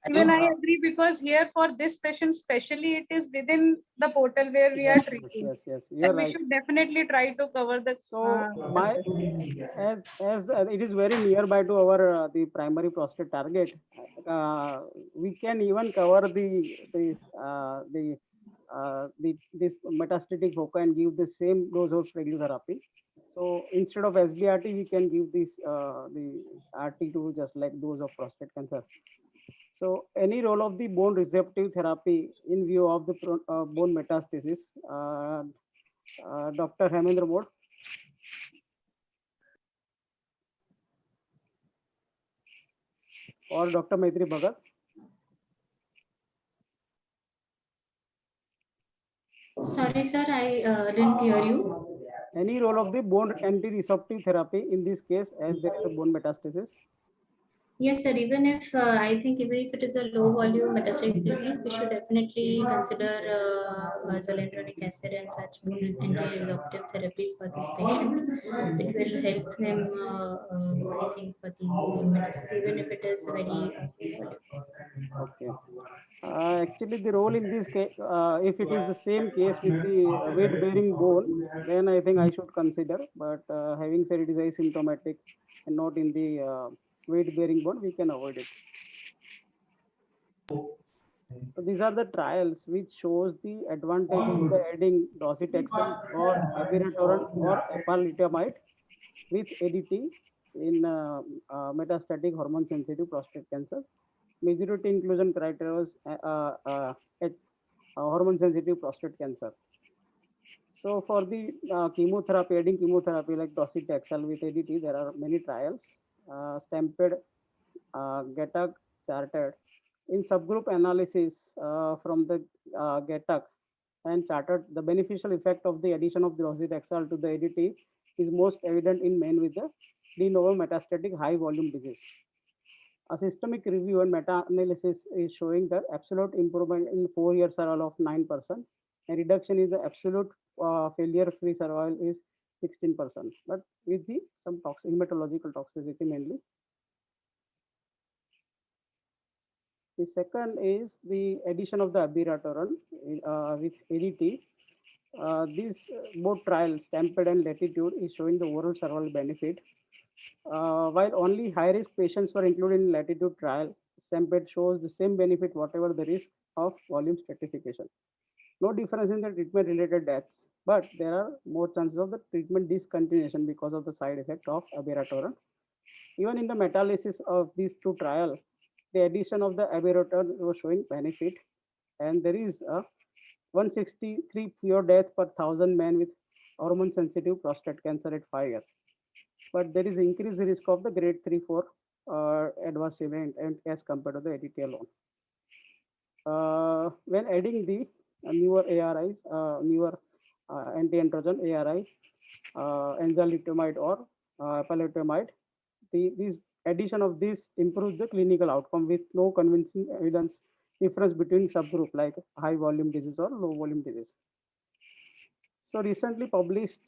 Even I agree, because here for this patient especially, it is within the portal where we are treating. Yes, so you're we right. should definitely try to cover the. As it is very nearby to our the primary prostate target, we can even cover this metastatic foci and give the same dose of radiotherapy. So instead of SBRT, we can give this the RT2 just like those of prostate cancer. So any role of the bone receptive therapy in view of the bone metastasis, Dr. Hemendra Mode. Or Dr. Maitri Bhagat. Sorry, sir, I didn't hear you. Any role of the bone anti-receptive therapy in this case as there is a bone metastasis? Yes, sir. Even if I think even if it is a low volume metastatic disease, we should definitely consider zoledronic acid and such anti-resorptive therapies for this patient. It will help him, I think, for the bone metastasis, even if it is very Okay. Actually, the role in this case, if it is the same case with the weight-bearing bone, then I think I should consider. But having said it is asymptomatic and not in the weight-bearing bone, we can avoid it. So these are the trials which shows the advantage of the adding docetaxel or abiraterone or apalutamide with ADT in metastatic hormone-sensitive prostate cancer. Majority inclusion criteria was hormone-sensitive prostate cancer. So for the chemotherapy, adding chemotherapy like docetaxel with ADT, there are many trials. Stampede, GETAC, Charted. In subgroup analysis from the GETAC and Charted, the beneficial effect of the addition of the docetaxel to the ADT is most evident in men with the de novo metastatic high volume disease. A systemic review and meta-analysis is showing the absolute improvement in 4-year survival of 9%, and reduction in the absolute failure-free survival is 16%, but with some hematological toxicity mainly. The second is the addition of the abiraterone with ADT. These both trials, Stampede and Latitude, is showing the overall survival benefit. While only high-risk patients were included in Latitude trial, Stampede shows the same benefit whatever the risk of volume stratification. No difference in the treatment-related deaths, but there are more chances of the treatment discontinuation because of the side effect of abiraterone. Even in the meta-analysis of these two trials, the addition of the abiraterone was showing benefit, and there is a 163 fewer deaths per 1,000 men with hormone-sensitive prostate cancer at 5 years. But there is increased risk of the grade 3-4 adverse event and as compared to the ADT alone. When adding the newer ARIs, newer anti-androgen ARI, enzalutamide or apalutamide. This addition of this improves the clinical outcome with no convincing evidence difference between subgroup like high volume disease or low volume disease. So recently published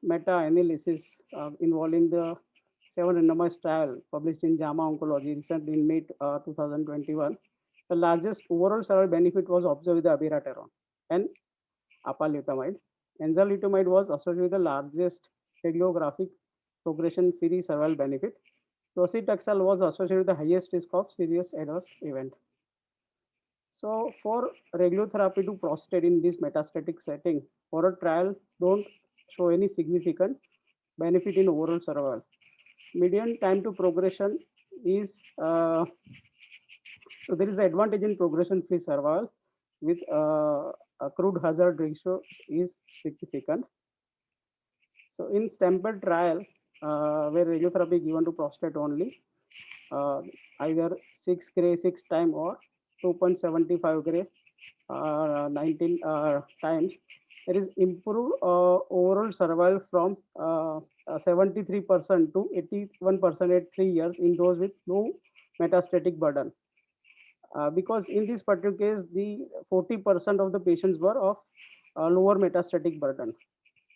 meta-analysis involving the 7 randomized trial published in JAMA Oncology recently in May 2021. The largest overall survival benefit was observed with the abiraterone and apalutamide. Enzalutamide was associated with the largest radiographic progression-free survival benefit. Docetaxel was associated with the highest risk of serious adverse event. So for radiotherapy to prostate in this metastatic setting, for a trial don't show any significant benefit in overall survival. Median time to progression is, so there is an advantage in progression-free survival with accrued hazard ratio is significant. So in STEMPED trial, where radiotherapy given to prostate only, either 6 Gray 6 time or 2.75 Gray 19 times, there is improved overall survival from 73% to 81% at 3 years in those with low metastatic burden. Because in this particular case, the 40% of the patients were of lower metastatic burden.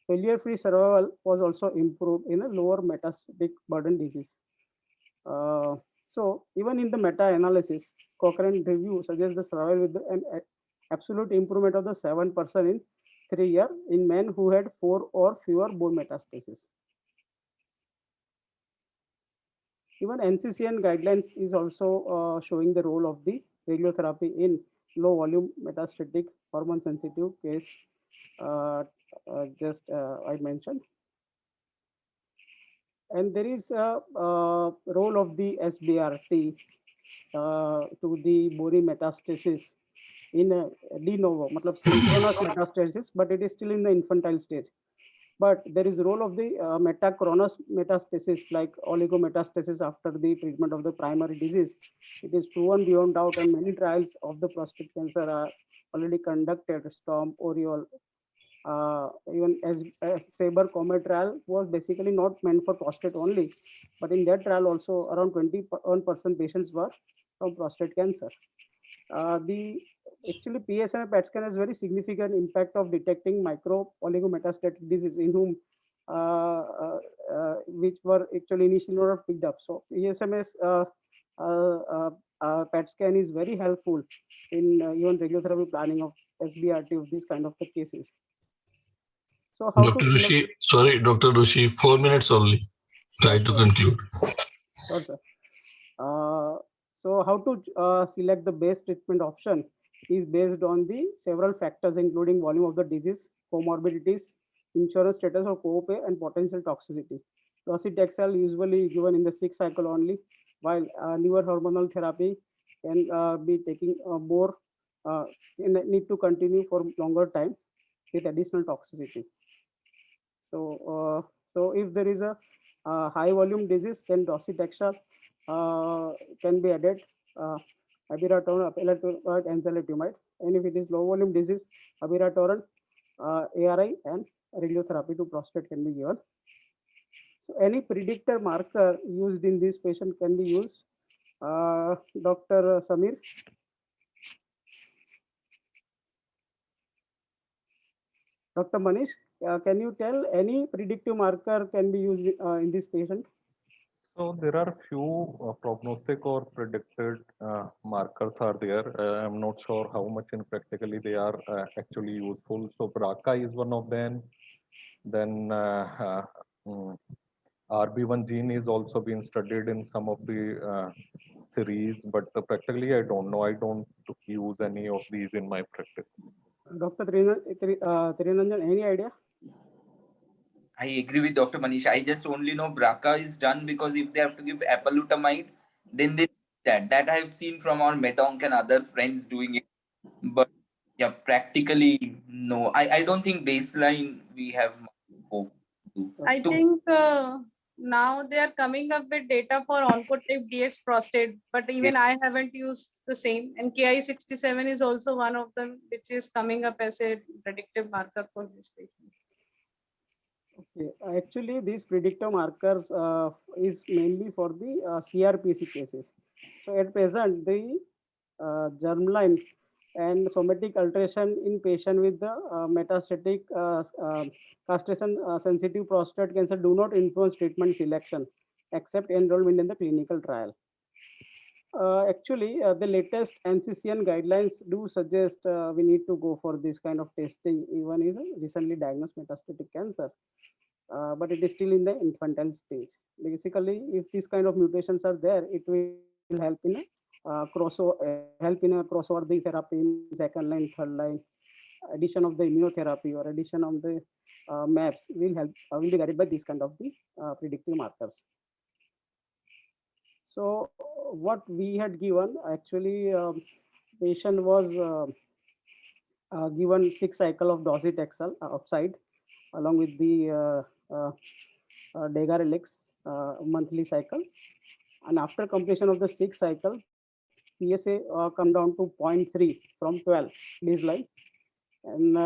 Failure-free survival was also improved in a lower metastatic burden disease. So even in the meta-analysis, Cochrane review suggests the survival with an absolute improvement of the 7% in 3 years in men who had 4 or fewer bone metastases. Even NCCN guidelines is also showing the role of the radiotherapy in low volume metastatic hormone sensitive case I mentioned. And there is a role of the SBRT to the bony metastasis in de novo, synchronous metastasis, but it is still in the infantile stage. But there is role of the metachronous metastasis like oligometastasis after the treatment of the primary disease. It is proven beyond doubt, and many trials of the prostate cancer are already conducted. STORM, ORIOL, even as Saber Comet trial was basically not meant for prostate only, but in that trial also around 21% patients were from prostate cancer. Actually PSMA PET scan has very significant impact of detecting micro oligometastatic disease in whom which were actually initially not picked up. So PSMA's PET scan is very helpful in even radiotherapy planning of SBRT of these kind of the cases. So how Dr. Rishi, sorry, Dr. Rishi, 4 minutes only. Try to conclude. Sure, sir. So how to select the best treatment option is based on the several factors, including volume of the disease, comorbidities, insurance status or co-pay, and potential toxicity. Docetaxel usually given in the 6th cycle only, while newer hormonal therapy can be taking more, need to continue for longer time with additional toxicity. So, so if there is a high volume disease, then docetaxel can be added, abiraterone, apalutamide, enzalutamide. And if it is low volume disease, abiraterone, ARI, and radiotherapy to prostate can be given. So any predictor marker used in this patient can be used. Dr. Samir. Dr. Manish, can you tell any predictive marker can be used in this patient? So there are few prognostic or predicted markers are there. I'm not sure how much in practically they are actually useful. So BRCA is one of them. Then RB1 gene is also being studied in some of the series, but practically I don't know. I don't use any of these in my practice. Dr. Triranjan, any idea? I agree with Dr. Manish. I just only know BRCA is done because if they have to give apalutamide, then they that I've seen from our Medonc and other friends doing it. But yeah, practically no. I don't think baseline we have hope. I think now they are coming up with data for Oncotype DX prostate, but even I haven't used the same. And Ki67 is also one of them, which is coming up as a predictive marker for this patient. Okay. Actually, these predictive markers is mainly for the CRPC cases. So at present, the germline and somatic alteration in patient with the metastatic castration sensitive prostate cancer do not influence treatment selection except enrollment in the clinical trial. Actually, the latest NCCN guidelines do suggest we need to go for this kind of testing even in a recently diagnosed metastatic cancer. But it is still in the infantile stage. Basically, if these kind of mutations are there, it will help in a crossover the therapy in second line, third line. Addition of the immunotherapy or addition of the MAPs will help. Will be guided by these kind of the predictive markers. So what we had given actually, patient was given 6 cycle of docetaxel outside along with the Degarelix monthly cycle, and after completion of the 6th cycle, PSA come down to 0.3 from 12 baseline, and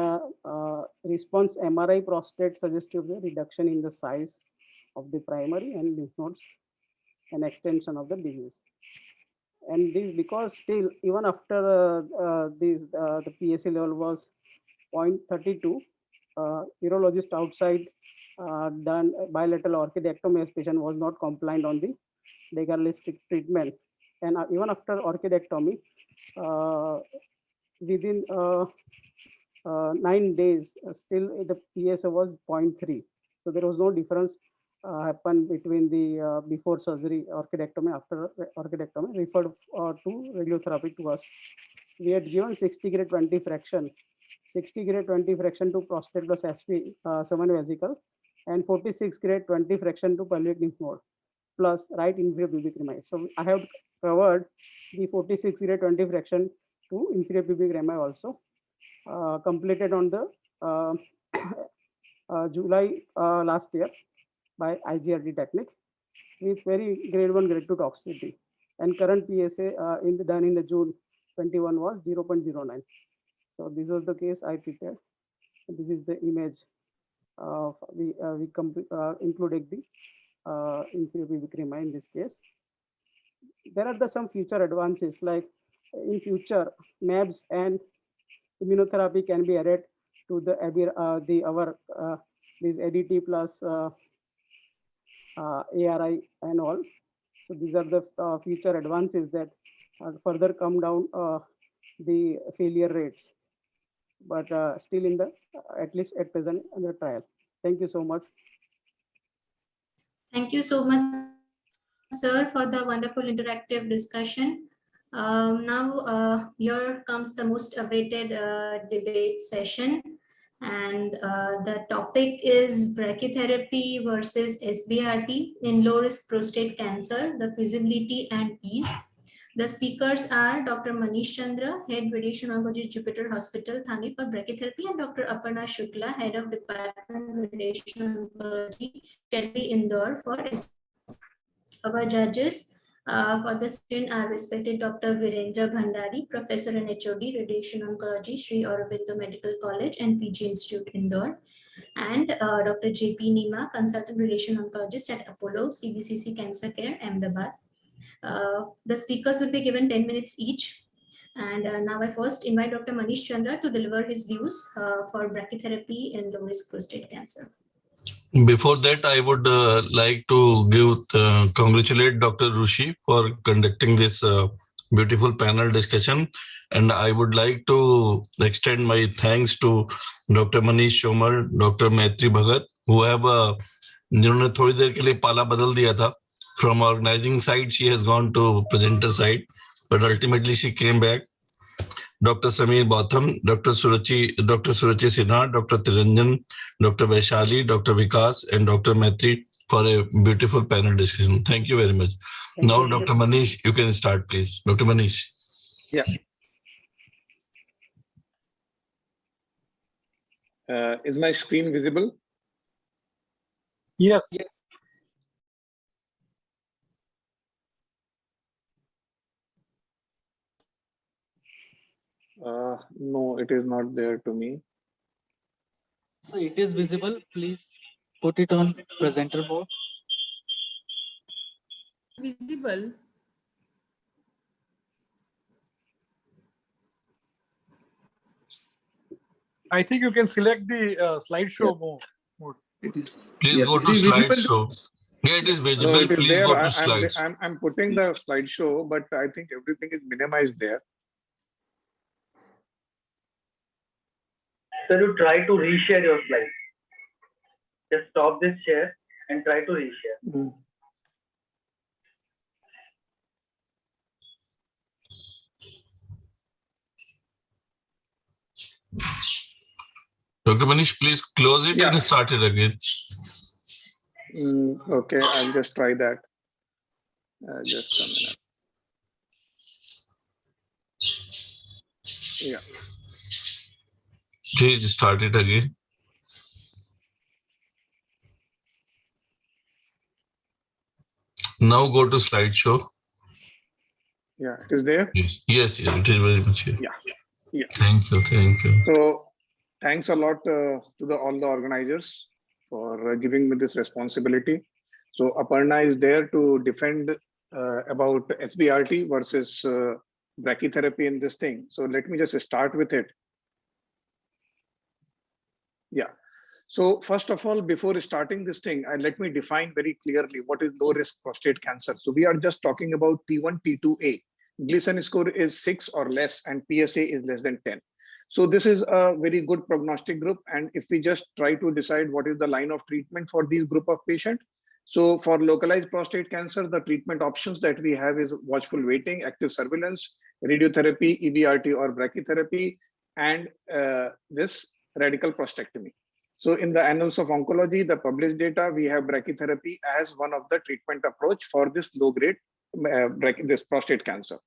response MRI prostate suggestive the reduction in the size of the primary and lymph nodes and extension of the disease. And this because still even after the PSA level was 0.32, urologist outside done bilateral orchidectomy as patient was not compliant on the Degarelix treatment, and even after orchidectomy, within 9 days, still the PSA was 0.3. So there was no difference happened between the before surgery orchidectomy, after orchidectomy, referred to radiotherapy to us. We had given 60 grade 20 fraction, 60 grade 20 fraction to prostate plus SP 7 vesicle, and 46 grade 20 fraction to pelvic lymph node plus right inferior pubic rami. So I have covered the 46 grade 20 fraction to inferior pubic rami also, completed on the July last year by IGRD technique with very grade 1, grade 2 toxicity. And current PSA done in the June 21 was 0.09. So this was the case I treated. This is the image. We included the inferior pubic rami in this case. There are some future advances, like in future MABs and immunotherapy can be added to this ADT plus ARI and all. So these are the future advances that further come down the failure rates, but still in the at least at present under trial. Thank you so much. Thank you so much, sir, for the wonderful interactive discussion. Now here comes the most awaited debate session, and the topic is brachytherapy versus SBRT in low-risk prostate cancer, the feasibility and ease. The speakers are Dr. Manish Chandra, Head Radiation Oncology, Jupiter Hospital, Thane for brachytherapy, and Dr. Aparna Shukla, Head of Department Radiation Oncology, Shelby Indore for SBRT. Our judges for this session are respected Dr. Virendra Bhandari, Professor and HOD, Radiation Oncology, Sri Aurobindo Medical College and PG Institute, Indore, and Dr. JP Nima, Consultant Radiation Oncologist at Apollo CBCC Cancer Care, Ahmedabad. The speakers will be given 10 minutes each. And now I first invite Dr. Manish Chandra to deliver his views for brachytherapy in low-risk prostate cancer. Before that, I would like to congratulate Dr. Rushi for conducting this beautiful panel discussion. And I would like to extend my thanks to Dr. Manish Chomal, Dr. Maitri Bhagat, who have जिन्होंने थोड़ी देर के लिए पाला बदल दिया था. From organizing side, she has gone to presenter side, but ultimately she came back. Dr. Samir Botham, Dr. Surachi Sinha, Dr. Tiranjan, Dr. Vaishali, Dr. Vikas, and Dr. Maitri for a beautiful panel discussion. Thank you very much. Now, Dr. Manish, you can start, please. Dr. Manish. Yeah. Is my screen visible? Yes. No, it is not there to me. So it is visible. Please put it on presenter mode. Visible. I think you can select the slideshow mode. It is. Please Yes, go it to is visible. slideshow. Yeah, it is No, visible. it is Please there. go to slides. I'm putting the slideshow, but I think everything is minimized there. So you try to reshare your slide. Just stop this share and try to reshare. Dr. Manish, please close it Yeah. and start it again. Okay, I'll just try that. Just a minute. Yeah. Please start it again. Now go to slideshow. Yeah, it is there. Yes, it is very much here. Yeah. Thank you. So thanks a lot to all the organizers for giving me this responsibility. So Aparna is there to defend about SBRT versus brachytherapy in this thing. So let me just start with it. Yeah. So first of all, before starting this thing, let me define very clearly what is low risk prostate cancer. So we are just talking about T1, T2A. Gleason score is 6 or less and PSA is less than 10. So this is a very good prognostic group. And if we just try to decide what is the line of treatment for these group of patients, so for localized prostate cancer, the treatment options that we have is watchful waiting, active surveillance, radiotherapy, EBRT or brachytherapy, and this radical prostatectomy. So in the Annals of Oncology, the published data, we have brachytherapy as one of the treatment approach for this low grade this prostate cancer.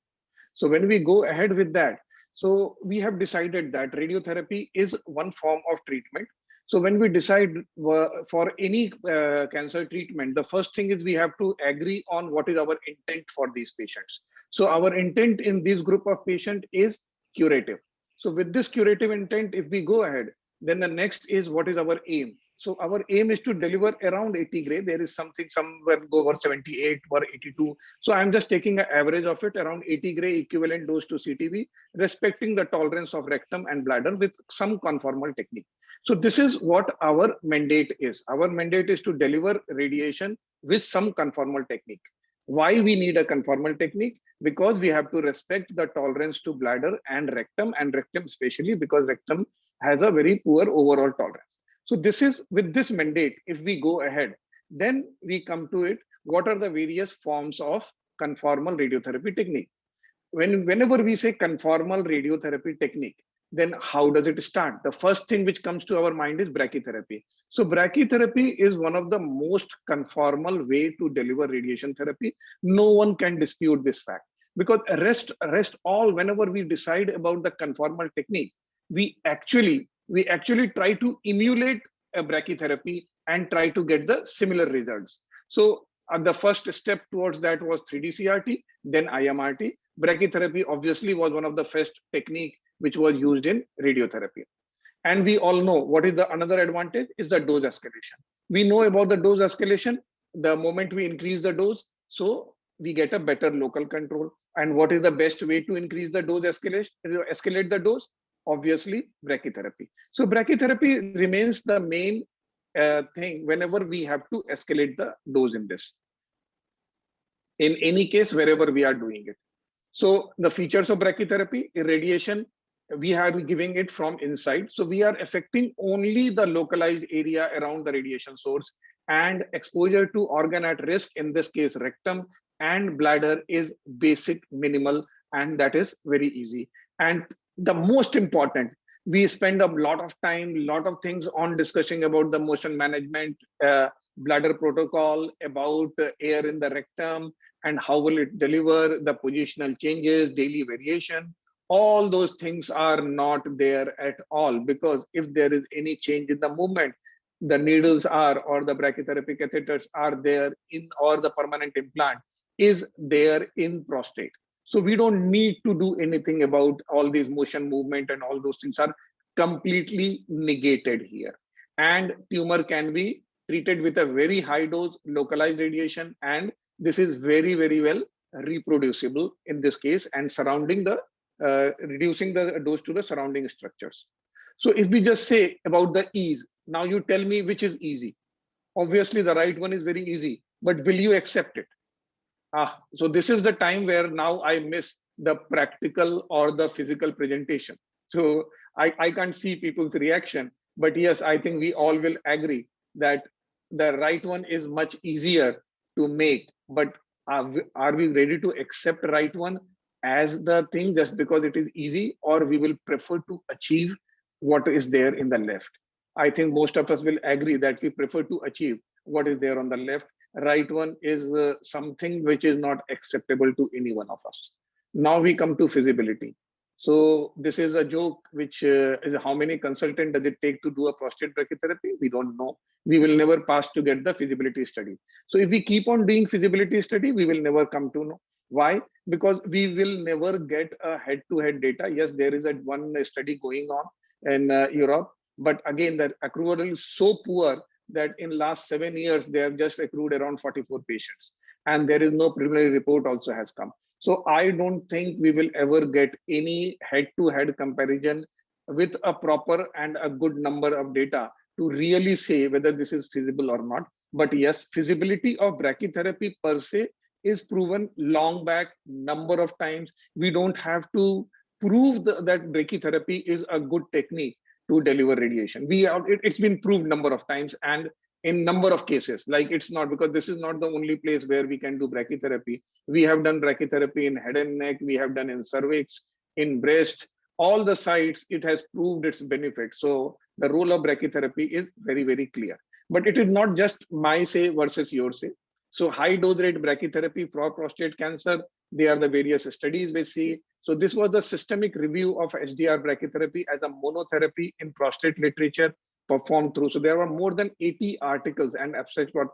So when we go ahead with that, so we have decided that radiotherapy is one form of treatment. So when we decide for any cancer treatment, the first thing is we have to agree on what is our intent for these patients. So our intent in this group of patients is curative. So with this curative intent, if we go ahead, then the next is what is our aim. So our aim is to deliver around 80 gray. There is something somewhere go over 78 or 82. So I'm just taking an average of it around 80 gray equivalent dose to CTV, respecting the tolerance of rectum and bladder with some conformal technique. So this is what our mandate is. Our mandate is to deliver radiation with some conformal technique. Why we need a conformal technique? Because we have to respect the tolerance to bladder and rectum especially because rectum has a very poor overall tolerance. So this is with this mandate, if we go ahead, then we come to it, what are the various forms of conformal radiotherapy technique? Whenever we say conformal radiotherapy technique, then how does it start? The first thing which comes to our mind is brachytherapy. So brachytherapy is one of the most conformal way to deliver radiation therapy. No one can dispute this fact because rest all, whenever we decide about the conformal technique, we actually try to emulate a brachytherapy and try to get the similar results. So the first step towards that was 3D CRT, then IMRT. Brachytherapy obviously was one of the first technique which was used in radiotherapy. And we all know what is the another advantage is the dose escalation. We know about the dose escalation. The moment we increase the dose, so we get a better local control. And what is the best way to increase the dose escalation, escalate the dose? Obviously brachytherapy. So brachytherapy remains the main thing whenever we have to escalate the dose in this. In any case, wherever we are doing it. So the features of brachytherapy, irradiation, we are giving it from inside. So we are affecting only the localized area around the radiation source, and exposure to organ at risk, in this case rectum and bladder, is basic, minimal, and that is very easy. And the most important, we spend a lot of time, lot of things on discussing about the motion management, bladder protocol, about air in the rectum and how will it deliver, the positional changes, daily variation. All those things are not there at all, because if there is any change in the movement, the needles are, or the brachytherapy catheters are there in, or the permanent implant is there in prostate. So we don't need to do anything about all these motion movement, and all those things are completely negated here. And tumor can be treated with a very high dose localized radiation, and this is very, very well reproducible in this case, and surrounding the reducing the dose to the surrounding structures. So if we just say about the ease, now you tell me which is easy. Obviously the right one is very easy, but will you accept it? So this is the time where now I miss the practical or the physical presentation. So I can't see people's reaction, but yes, I think we all will agree that the right one is much easier to make. But are we ready to accept right one as the thing just because it is easy, or we will prefer to achieve what is there in the left? I think most of us will agree that we prefer to achieve what is there on the left. Right one is something which is not acceptable to any one of us. Now we come to feasibility. So this is a joke, which is how many consultants does it take to do a prostate brachytherapy? We don't know. We will never pass to get the feasibility study. So if we keep on doing feasibility study, we will never come to know. Why? Because we will never get a head-to-head data. Yes, there is one study going on in Europe, but again, the accrual is so poor that in last 7 years, they have just accrued around 44 patients. And there is no preliminary report also has come. So I don't think we will ever get any head-to-head comparison with a proper and a good number of data to really say whether this is feasible or not. But yes, feasibility of brachytherapy per se is proven long back, number of times. We don't have to prove that brachytherapy is a good technique to deliver radiation. It's been proved number of times, and in number of cases. Like, it's not, because this is not the only place where we can do brachytherapy. We have done brachytherapy in head and neck, we have done in cervix, in breast, all the sites, it has proved its benefit. So the role of brachytherapy is very, very clear. But it is not just my say versus your say. So high dose rate brachytherapy for prostate cancer, they are the various studies we see. So this was the systemic review of HDR brachytherapy as a monotherapy in prostate literature performed through. So there were more than 80 articles and abstracts were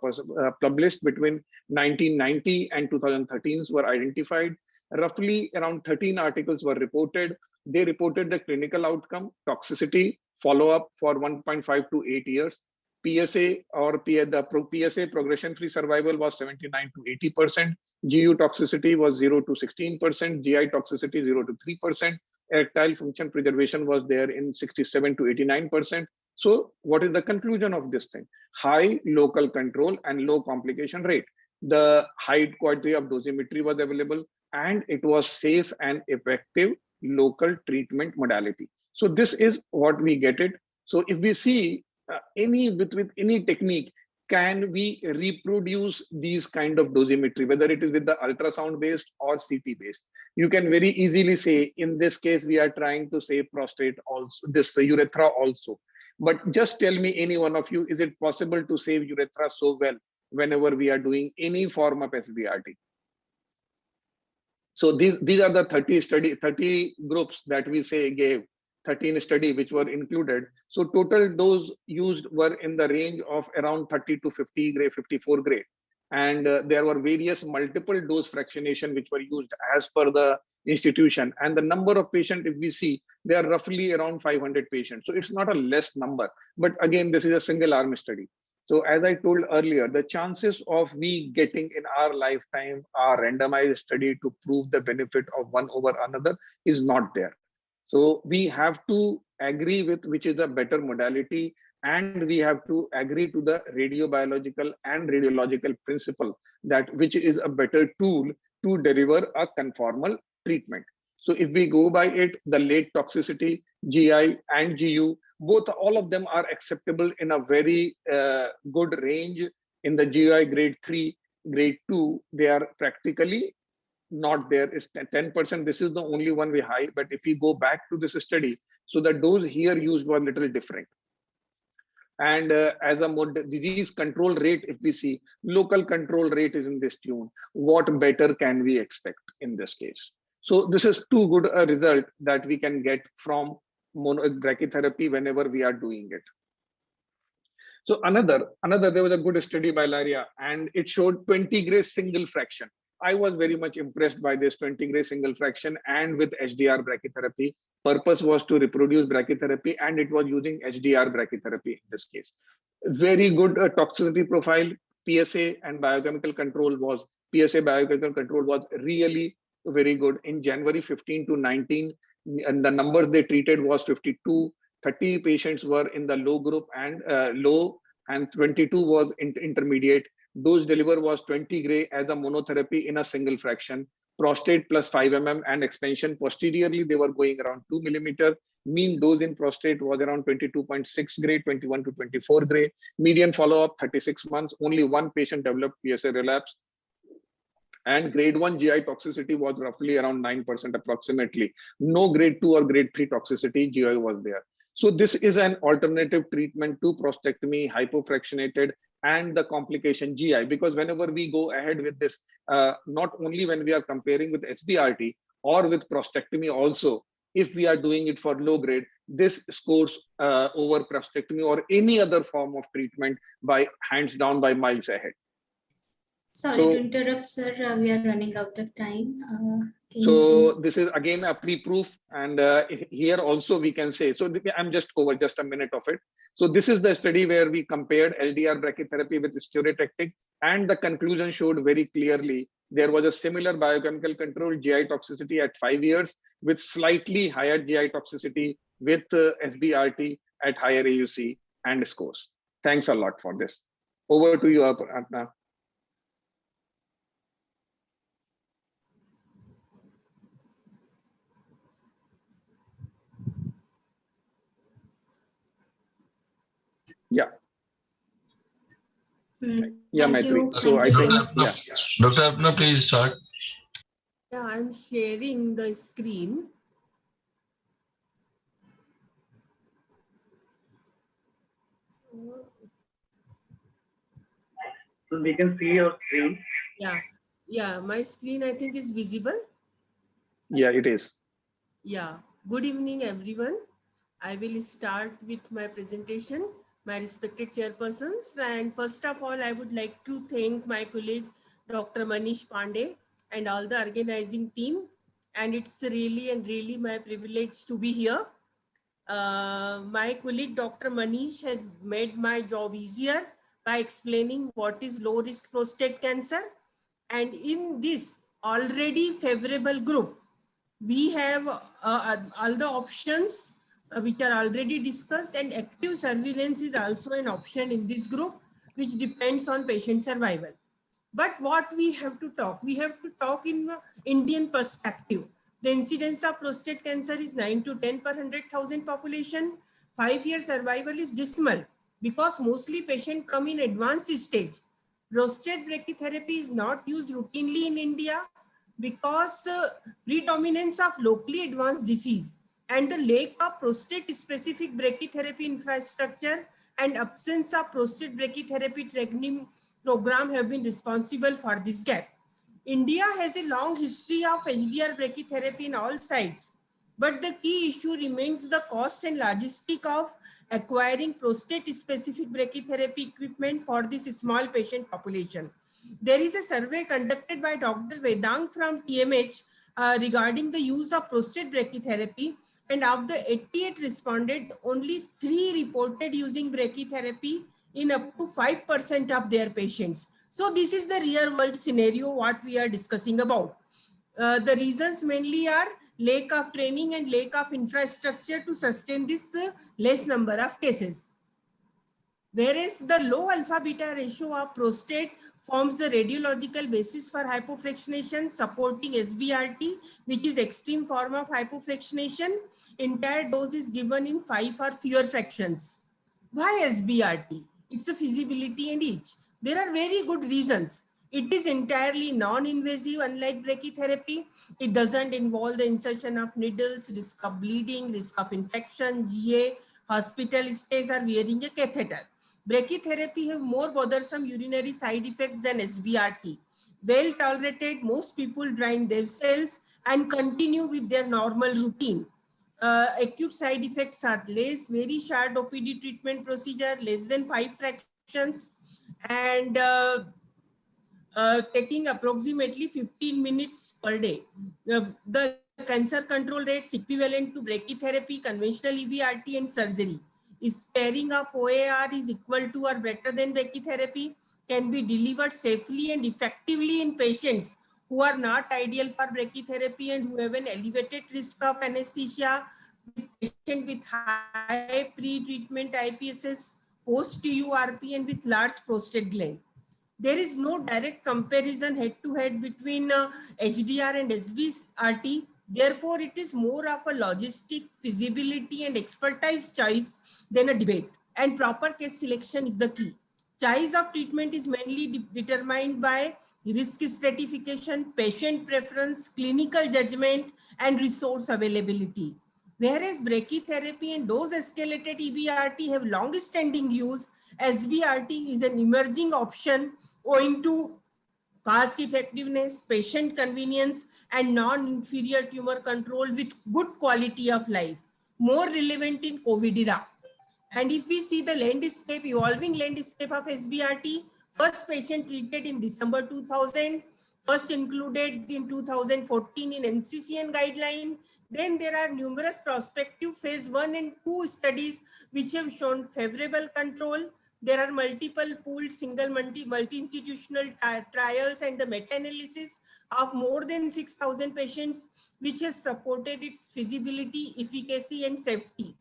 published between 1990 and 2013 were identified. Roughly around 13 articles were reported. They reported the clinical outcome, toxicity, follow-up for 1.5 to 8 years. PSA or PSA progression-free survival was 79 to 80%. GU toxicity was 0 to 16%. GI toxicity 0 to 3%. Erectile function preservation was there in 67 to 89%. So what is the conclusion of this thing? High local control and low complication rate. The high quality of dosimetry was available, and it was safe and effective local treatment modality. So this is what we get it. So if we see with any technique, can we reproduce these kind of dosimetry, whether it is with the ultrasound based or CT based? You can very easily say, in this case, we are trying to save prostate also, this urethra also. But just tell me, any one of you, is it possible to save urethra so well whenever we are doing any form of SBRT? So these are the 30 groups that we say gave 13 study which were included. So total dose used were in the range of around 30 to 50 gray, 54 gray. And there were various multiple dose fractionation which were used as per the institution. And the number of patients, if we see, they are roughly around 500 patients. So it's not a less number. But again, this is a single arm study. So as I told earlier, the chances of we getting in our lifetime a randomized study to prove the benefit of one over another is not there. So we have to agree with which is a better modality, and we have to agree to the radiobiological and radiological principle that which is a better tool to deliver a conformal treatment. So if we go by it, the late toxicity, GI and GU, all of them are acceptable in a very good range. In the GI grade 3, grade 2, they are practically not there. Is 10%. This is the only one we high. But if we go back to this study, so the dose here used was little different. And as a disease control rate, if we see, local control rate is in this tune, what better can we expect in this case? So this is too good a result that we can get from brachytherapy whenever we are doing it. So there was a good study by Laria, and it showed 20 gray single fraction. I was very much impressed by this 20 gray single fraction and with HDR brachytherapy. Purpose was to reproduce brachytherapy, and it was using HDR brachytherapy in this case. Very good toxicity profile. PSA and biochemical control was really very good. In January 15 to 19, and the numbers they treated was 52. 30 patients were in the low group and low, and 22 was intermediate. Dose deliver was 20 gray as a monotherapy in a single fraction. Prostate plus 5 mm and expansion posteriorly, they were going around 2 millimeter. Mean dose in prostate was around 22.6 gray, 21 to 24 gray. Median follow-up 36 months. Only one patient developed PSA relapse. And grade 1 GI toxicity was roughly around 9% approximately. No grade 2 or grade 3 toxicity GI was there. So this is an alternative treatment to prostatectomy, hypofractionated, and the complication GI, because whenever we go ahead with this, not only when we are comparing with SBRT or with prostatectomy also, if we are doing it for low grade, this scores over prostatectomy or any other form of treatment by hands down by miles ahead. Sorry to interrupt, sir. We are running out of time. So this is again a pre-proof, and here also we can say, so I'm just over just a minute of it. So this is the study where we compared LDR brachytherapy with stereotactic, and the conclusion showed very clearly there was a similar biochemical control GI toxicity at 5 years with slightly higher GI toxicity with SBRT at higher AUC and scores. Thanks a lot for this. Over to you, Aparna. Yeah. Yeah, Maitri. So I think, Dr. Aparna, please start. Yeah, I'm sharing the screen. So we can see your screen. Yeah, my screen I think is visible. Yeah, it is. Yeah, good evening, everyone. I will start with my presentation, my respected chairpersons. And first of all, I would like to thank my colleague, Dr. Manish Pandey, and all the organizing team. And it's really my privilege to be here. My colleague, Dr. Manish, has made my job easier by explaining what is low risk prostate cancer. And in this already favorable group, we have all the options which are already discussed, and active surveillance is also an option in this group, which depends on patient survival. But what we have to talk in Indian perspective. The incidence of prostate cancer is 9 to 10 per 100,000 population. 5-year survival is dismal because mostly patients come in advanced stage. Prostate brachytherapy is not used routinely in India because predominance of locally advanced disease and the lack of prostate specific brachytherapy infrastructure and absence of prostate brachytherapy training program have been responsible for this gap. India has a long history of HDR brachytherapy in all sites, but the key issue remains the cost and logistic of acquiring prostate specific brachytherapy equipment for this small patient population. There is a survey conducted by Dr. Vedang from TMH regarding the use of prostate brachytherapy, and of the 88 responded, only 3 reported using brachytherapy in up to 5% of their patients. So this is the real world scenario what we are discussing about. The reasons mainly are lack of training and lack of infrastructure to sustain this less number of cases. Whereas the low alpha beta ratio of prostate forms the radiological basis for hypofractionation, supporting SBRT, which is extreme form of hypofractionation. Entire dose is given in 5 or fewer fractions. Why SBRT? It's a feasibility and each. There are very good reasons. It is entirely non-invasive, unlike brachytherapy. It doesn't involve the insertion of needles, risk of bleeding, risk of infection, GA, hospital stays, or wearing a catheter. Brachytherapy have more bothersome urinary side effects than SBRT. Well tolerated, most people drain themselves and continue with their normal routine. Acute side effects are less, very short OPD treatment procedure, less than 5 fractions, and taking approximately 15 minutes per day. The cancer control rates equivalent to brachytherapy, conventional EBRT, and surgery. Sparing of OAR is equal to or better than brachytherapy, can be delivered safely and effectively in patients who are not ideal for brachytherapy and who have an elevated risk of anesthesia, patient with high pre-treatment IPSS, post-TURP, and with large prostate gland. There is no direct comparison head-to-head between HDR and SBRT. Therefore, it is more of a logistic, feasibility, and expertise choice than a debate. And proper case selection is the key. Choice of treatment is mainly determined by risk stratification, patient preference, clinical judgment, and resource availability. Whereas brachytherapy and dose-escalated EBRT have long-standing use, SBRT is an emerging option owing to cost effectiveness, patient convenience, and non-inferior tumor control with good quality of life, more relevant in COVID era. And if we see the landscape, evolving landscape of SBRT, first patient treated in December 2000, first included in 2014 in NCCN guideline. Then there are numerous prospective phase 1 and 2 studies which have shown favorable control. There are multiple pooled single multi-institutional trials and the meta-analysis of more than 6,000 patients, which has supported its feasibility, efficacy, and safety.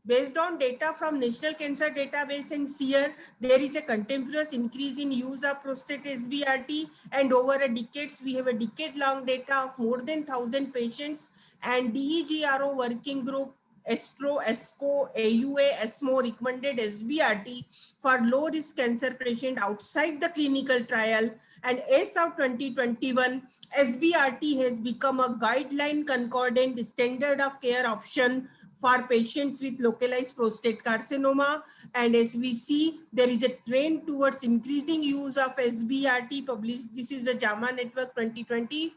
Based on data from National Cancer Database and SEER, there is a continuous increase in use of prostate SBRT, and over a decade, we have a decade-long data of more than 1,000 patients, and DEGRO working group, ESTRO, ESCO, AUA, ESMO recommended SBRT for low-risk cancer patient outside the clinical trial, and as of 2021, SBRT has become a guideline concordant standard of care option for patients with localized prostate carcinoma. And as we see, there is a trend towards increasing use of SBRT published. This is the JAMA Network 2020.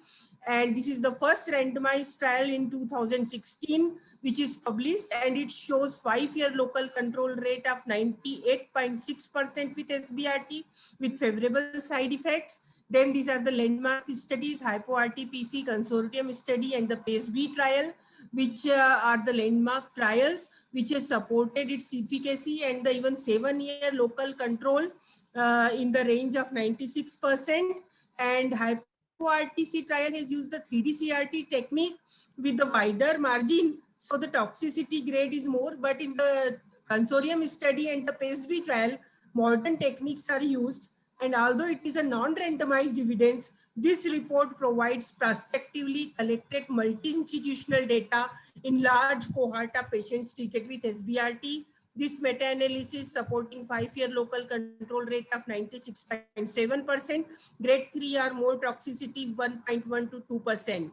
And this is the first randomized trial in 2016, which is published, and it shows 5-year local control rate of 98.6% with SBRT with favorable side effects. Then these are the landmark studies, Hypo-RTPC consortium study and the PACE-B trial, which are the landmark trials, which has supported its efficacy and the even 7-year local control in the range of 96%. And Hypo-RTC trial has used the 3D CRT technique with the wider margin, so the toxicity grade is more, but in the consortium study and the PACE-B trial, modern techniques are used. And although it is a non-randomized evidence, this report provides prospectively collected multi-institutional data in large cohort of patients treated with SBRT. This meta-analysis supporting 5-year local control rate of 96.7%, grade 3 or more toxicity 1.1 to 2%.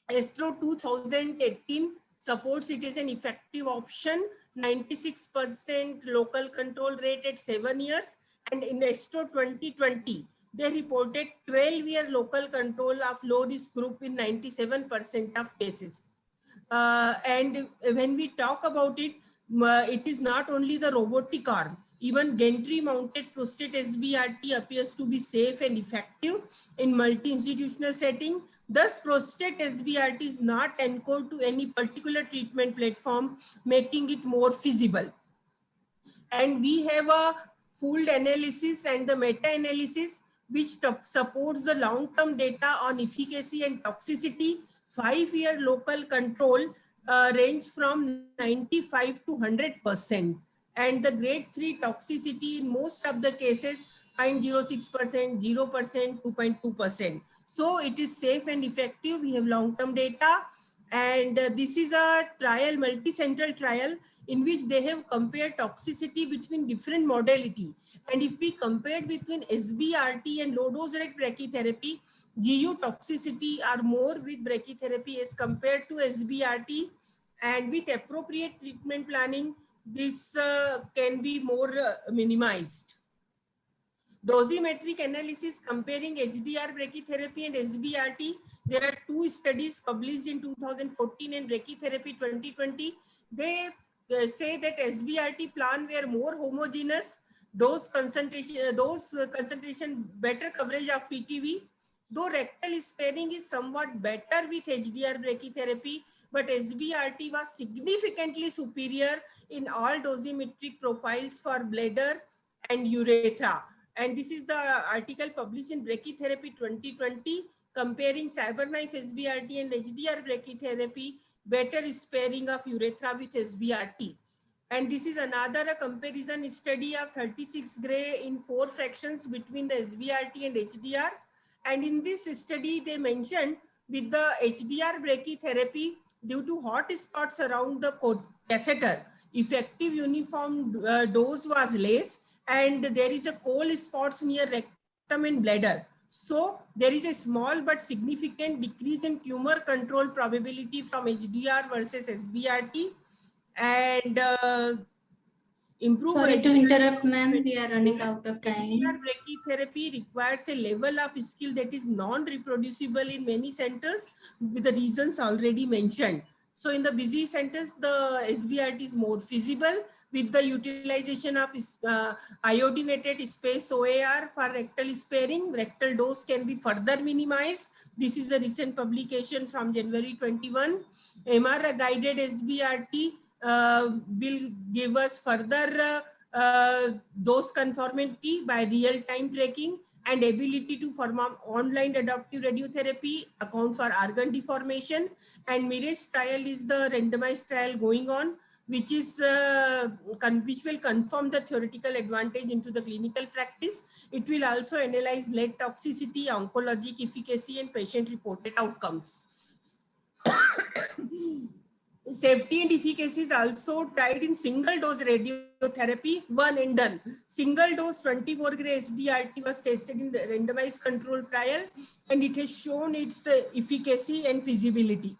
ESTRO 2018 supports it as an effective option, 96% local control rate at 7 years. And in ESTRO 2020, they reported 12-year local control of low-risk group in 97% of cases. And when we talk about it, it is not only the robotic arm. Even gantry-mounted prostate SBRT appears to be safe and effective in multi-institutional setting. Thus, prostate SBRT is not anchored to any particular treatment platform, making it more feasible. And we have a pooled analysis and the meta-analysis, which supports the long-term data on efficacy and toxicity. 5-year local control range from 95 to 100%. And the grade 3 toxicity in most of the cases, 0.06%, 0%, 2.2%. So it is safe and effective. We have long-term data. And this is a trial, multi-central trial, in which they have compared toxicity between different modality. And if we compare between SBRT and low-dose rate brachytherapy, GU toxicity are more with brachytherapy as compared to SBRT. And with appropriate treatment planning, this can be more minimized. Dosimetric analysis comparing HDR brachytherapy and SBRT. There are 2 studies published in 2014 and brachytherapy 2020. They say that SBRT plan were more homogeneous dose concentration, better coverage of PTV. Though rectal sparing is somewhat better with HDR brachytherapy, but SBRT was significantly superior in all dosimetric profiles for bladder and urethra. And this is the article published in Brachytherapy 2020, comparing CyberKnife SBRT and HDR brachytherapy, better sparing of urethra with SBRT. And this is another comparison study of 36 gray in 4 fractions between the SBRT and HDR. And in this study, they mentioned with the HDR brachytherapy, due to hot spots around the catheter, effective uniform dose was less, and there is a cold spots near rectum and bladder. So there is a small but significant decrease in tumor control probability from HDR versus SBRT. And Sorry to interrupt, ma'am. We are running out of time. HDR brachytherapy requires a level of skill that is non-reproducible in many centers with the reasons already mentioned. So in the busy centers, the SBRT is more feasible with the utilization of iodinated space OAR for rectal sparing. Rectal dose can be further minimized. This is a recent publication from January 21. MR guided SBRT will give us further dose conformity by real-time tracking and ability to perform online adaptive radiotherapy, account for organ deformation. And Mirage trial is the randomized trial going on, which will confirm the theoretical advantage into the clinical practice. It will also analyze lead toxicity, oncologic efficacy, and patient-reported outcomes. Safety and efficacy is also tried in single dose radiotherapy, one and done. Single dose 24 gray SBRT was tested in the randomized control trial, and it has shown its efficacy and feasibility.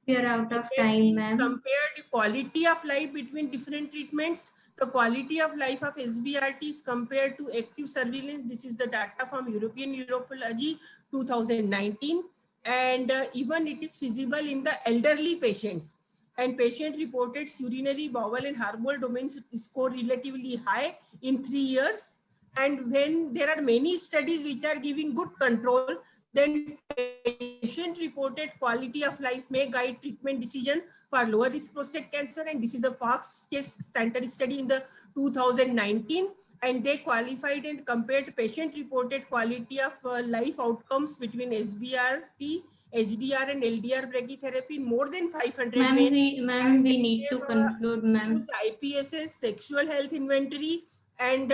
We are out of time, ma'am. Compared the quality of life between different treatments, the quality of life of SBRT is compared to active surveillance. This is the data from European Urology 2019. And even it is feasible in the elderly patients, and patient reported urinary, bowel, and hormonal domains score relatively high in 3 years. And when there are many studies which are giving good control, then patient reported quality of life may guide treatment decision for lower risk prostate cancer. And this is a Fox case standard study in the 2019. And they qualified and compared patient-reported quality of life outcomes between SBRT, HDR, and LDR brachytherapy in more than 500 men. Ma'am, we need to conclude, ma'am. IPSS, sexual health inventory, and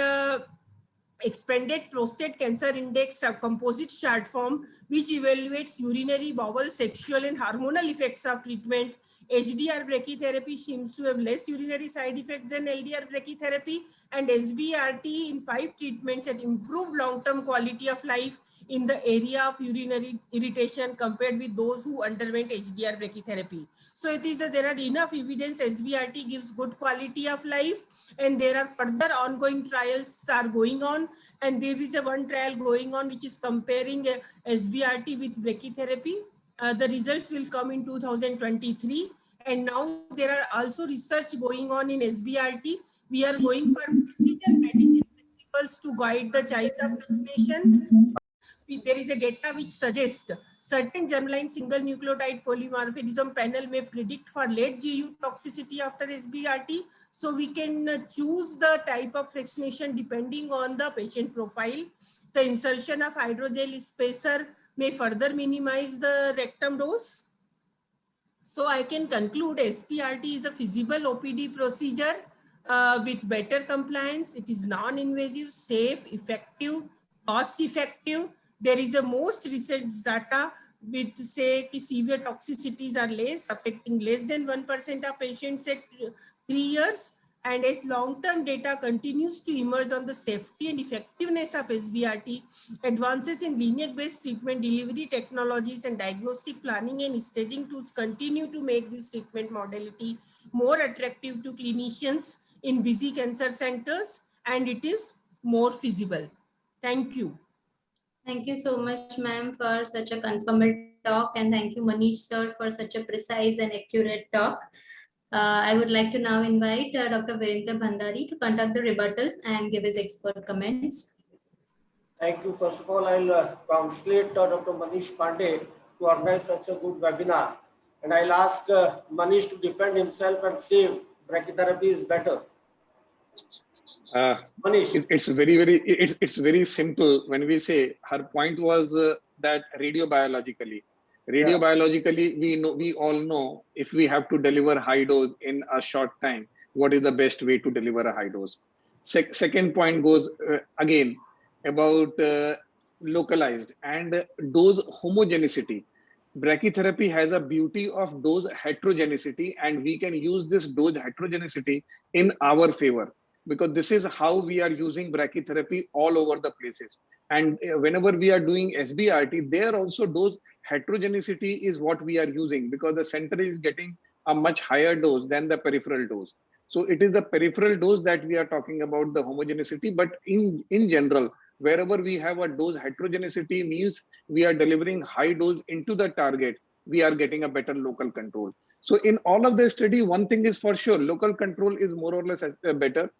expanded prostate cancer index composite chart form, which evaluates urinary, bowel, sexual, and hormonal effects of treatment. HDR brachytherapy seems to have less urinary side effects than LDR brachytherapy, and SBRT in 5 treatments had improved long-term quality of life in the area of urinary irritation compared with those who underwent HDR brachytherapy. So it is that there are enough evidence SBRT gives good quality of life, and there are further ongoing trials are going on, and there is a one trial going on which is comparing SBRT with brachytherapy. The results will come in 2023. And now there are also research going on in SBRT. We are going for precision medicine principles to guide the choice of fixation. There is a data which suggests certain germline single nucleotide polymorphism panel may predict for late GU toxicity after SBRT. So we can choose the type of fractionation depending on the patient profile. The insertion of hydrogel spacer may further minimize the rectum dose. So I can conclude SBRT is a feasible OPD procedure with better compliance. It is non-invasive, safe, effective, cost-effective. There is a most recent data with say severe toxicities are less, affecting less than 1% of patients at 3 years. And as long-term data continues to emerge on the safety and effectiveness of SBRT, advances in lineage-based treatment delivery technologies and diagnostic planning and staging tools continue to make this treatment modality more attractive to clinicians in busy cancer centers, and it is more feasible. Thank you. Thank you so much, ma'am, for such a confirmatory talk, and thank you, Manish sir, for such a precise and accurate talk. I would like to now invite Dr. Virendra Bhandari to conduct the rebuttal and give his expert comments. Thank you. First of all, I'll congratulate Dr. Manish Pandey to organize such a good webinar. And I'll ask Manish to defend himself and say brachytherapy is better. Manish. It's very simple when we say her point was that radiobiologically, we all know if we have to deliver high dose in a short time, what is the best way to deliver a high dose. Second point goes again about localized and dose homogeneity. Brachytherapy has a beauty of dose heterogeneity, and we can use this dose heterogeneity in our favor, because this is how we are using brachytherapy all over the places. And whenever we are doing SBRT, there also dose heterogeneity is what we are using, because the center is getting a much higher dose than the peripheral dose. So it is the peripheral dose that we are talking about, the homogeneity. But in general, wherever we have a dose heterogeneity, means we are delivering high dose into the target, we are getting a better local control. So in all of the study, one thing is for sure, local control is more or less better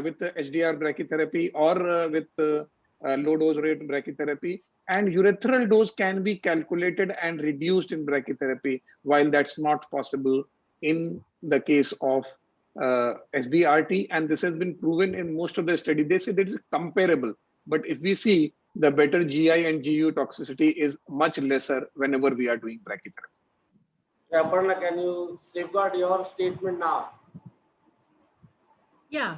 with the HDR brachytherapy or with low dose rate brachytherapy. And urethral dose can be calculated and reduced in brachytherapy, while that's not possible in the case of SBRT. And this has been proven in most of the study. They say that is comparable. But if we see, the better GI and GU toxicity is much lesser whenever we are doing brachytherapy. Aparna, can you safeguard your statement now? Yeah.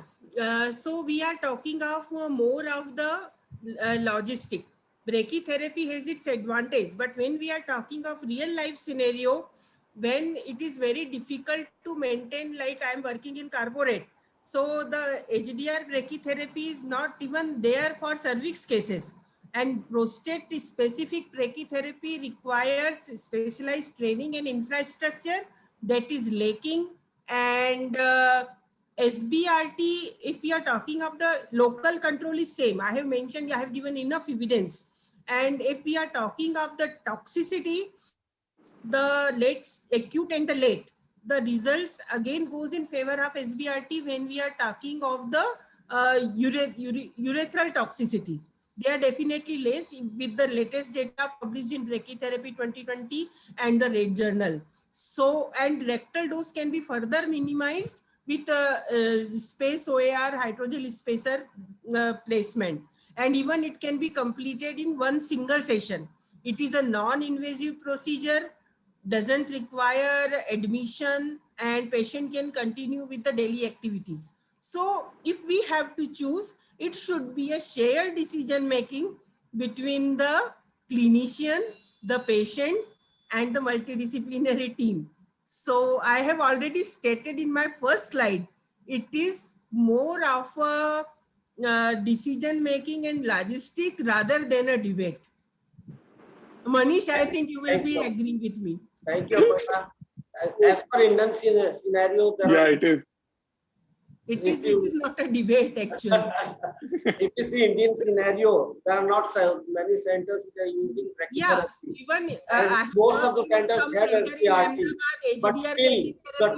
So we are talking of more of the logistic. Brachytherapy has its advantage, but when we are talking of real life scenario, when it is very difficult to maintain, like I am working in corporate, so the HDR brachytherapy is not even there for cervix cases, and prostate specific brachytherapy requires specialized training and infrastructure that is lacking. And SBRT, if we are talking of the local control, is same. I have mentioned, I have given enough evidence. And if we are talking of the toxicity, the late, acute and the late, the results again goes in favor of SBRT when we are talking of the urethral toxicities. They are definitely less with the latest data published in Brachytherapy 2020 and the Red Journal. So, and rectal dose can be further minimized with space OAR hydrogel spacer placement. And even it can be completed in one single session. It is a non-invasive procedure, doesn't require admission, and patient can continue with the daily activities. So if we have to choose, it should be a shared decision making between the clinician, the patient, and the multidisciplinary team. So I have already stated in my first slide, it is more of a decision making and logistic rather than a debate. Manish, I think you will be agreeing with me. Thank you. As per Indian scenario, it is. It is not a debate, actually. If you see Indian scenario, there are not so many centers which are using brachytherapy. Yeah, even most of the centers have SBRT, but still,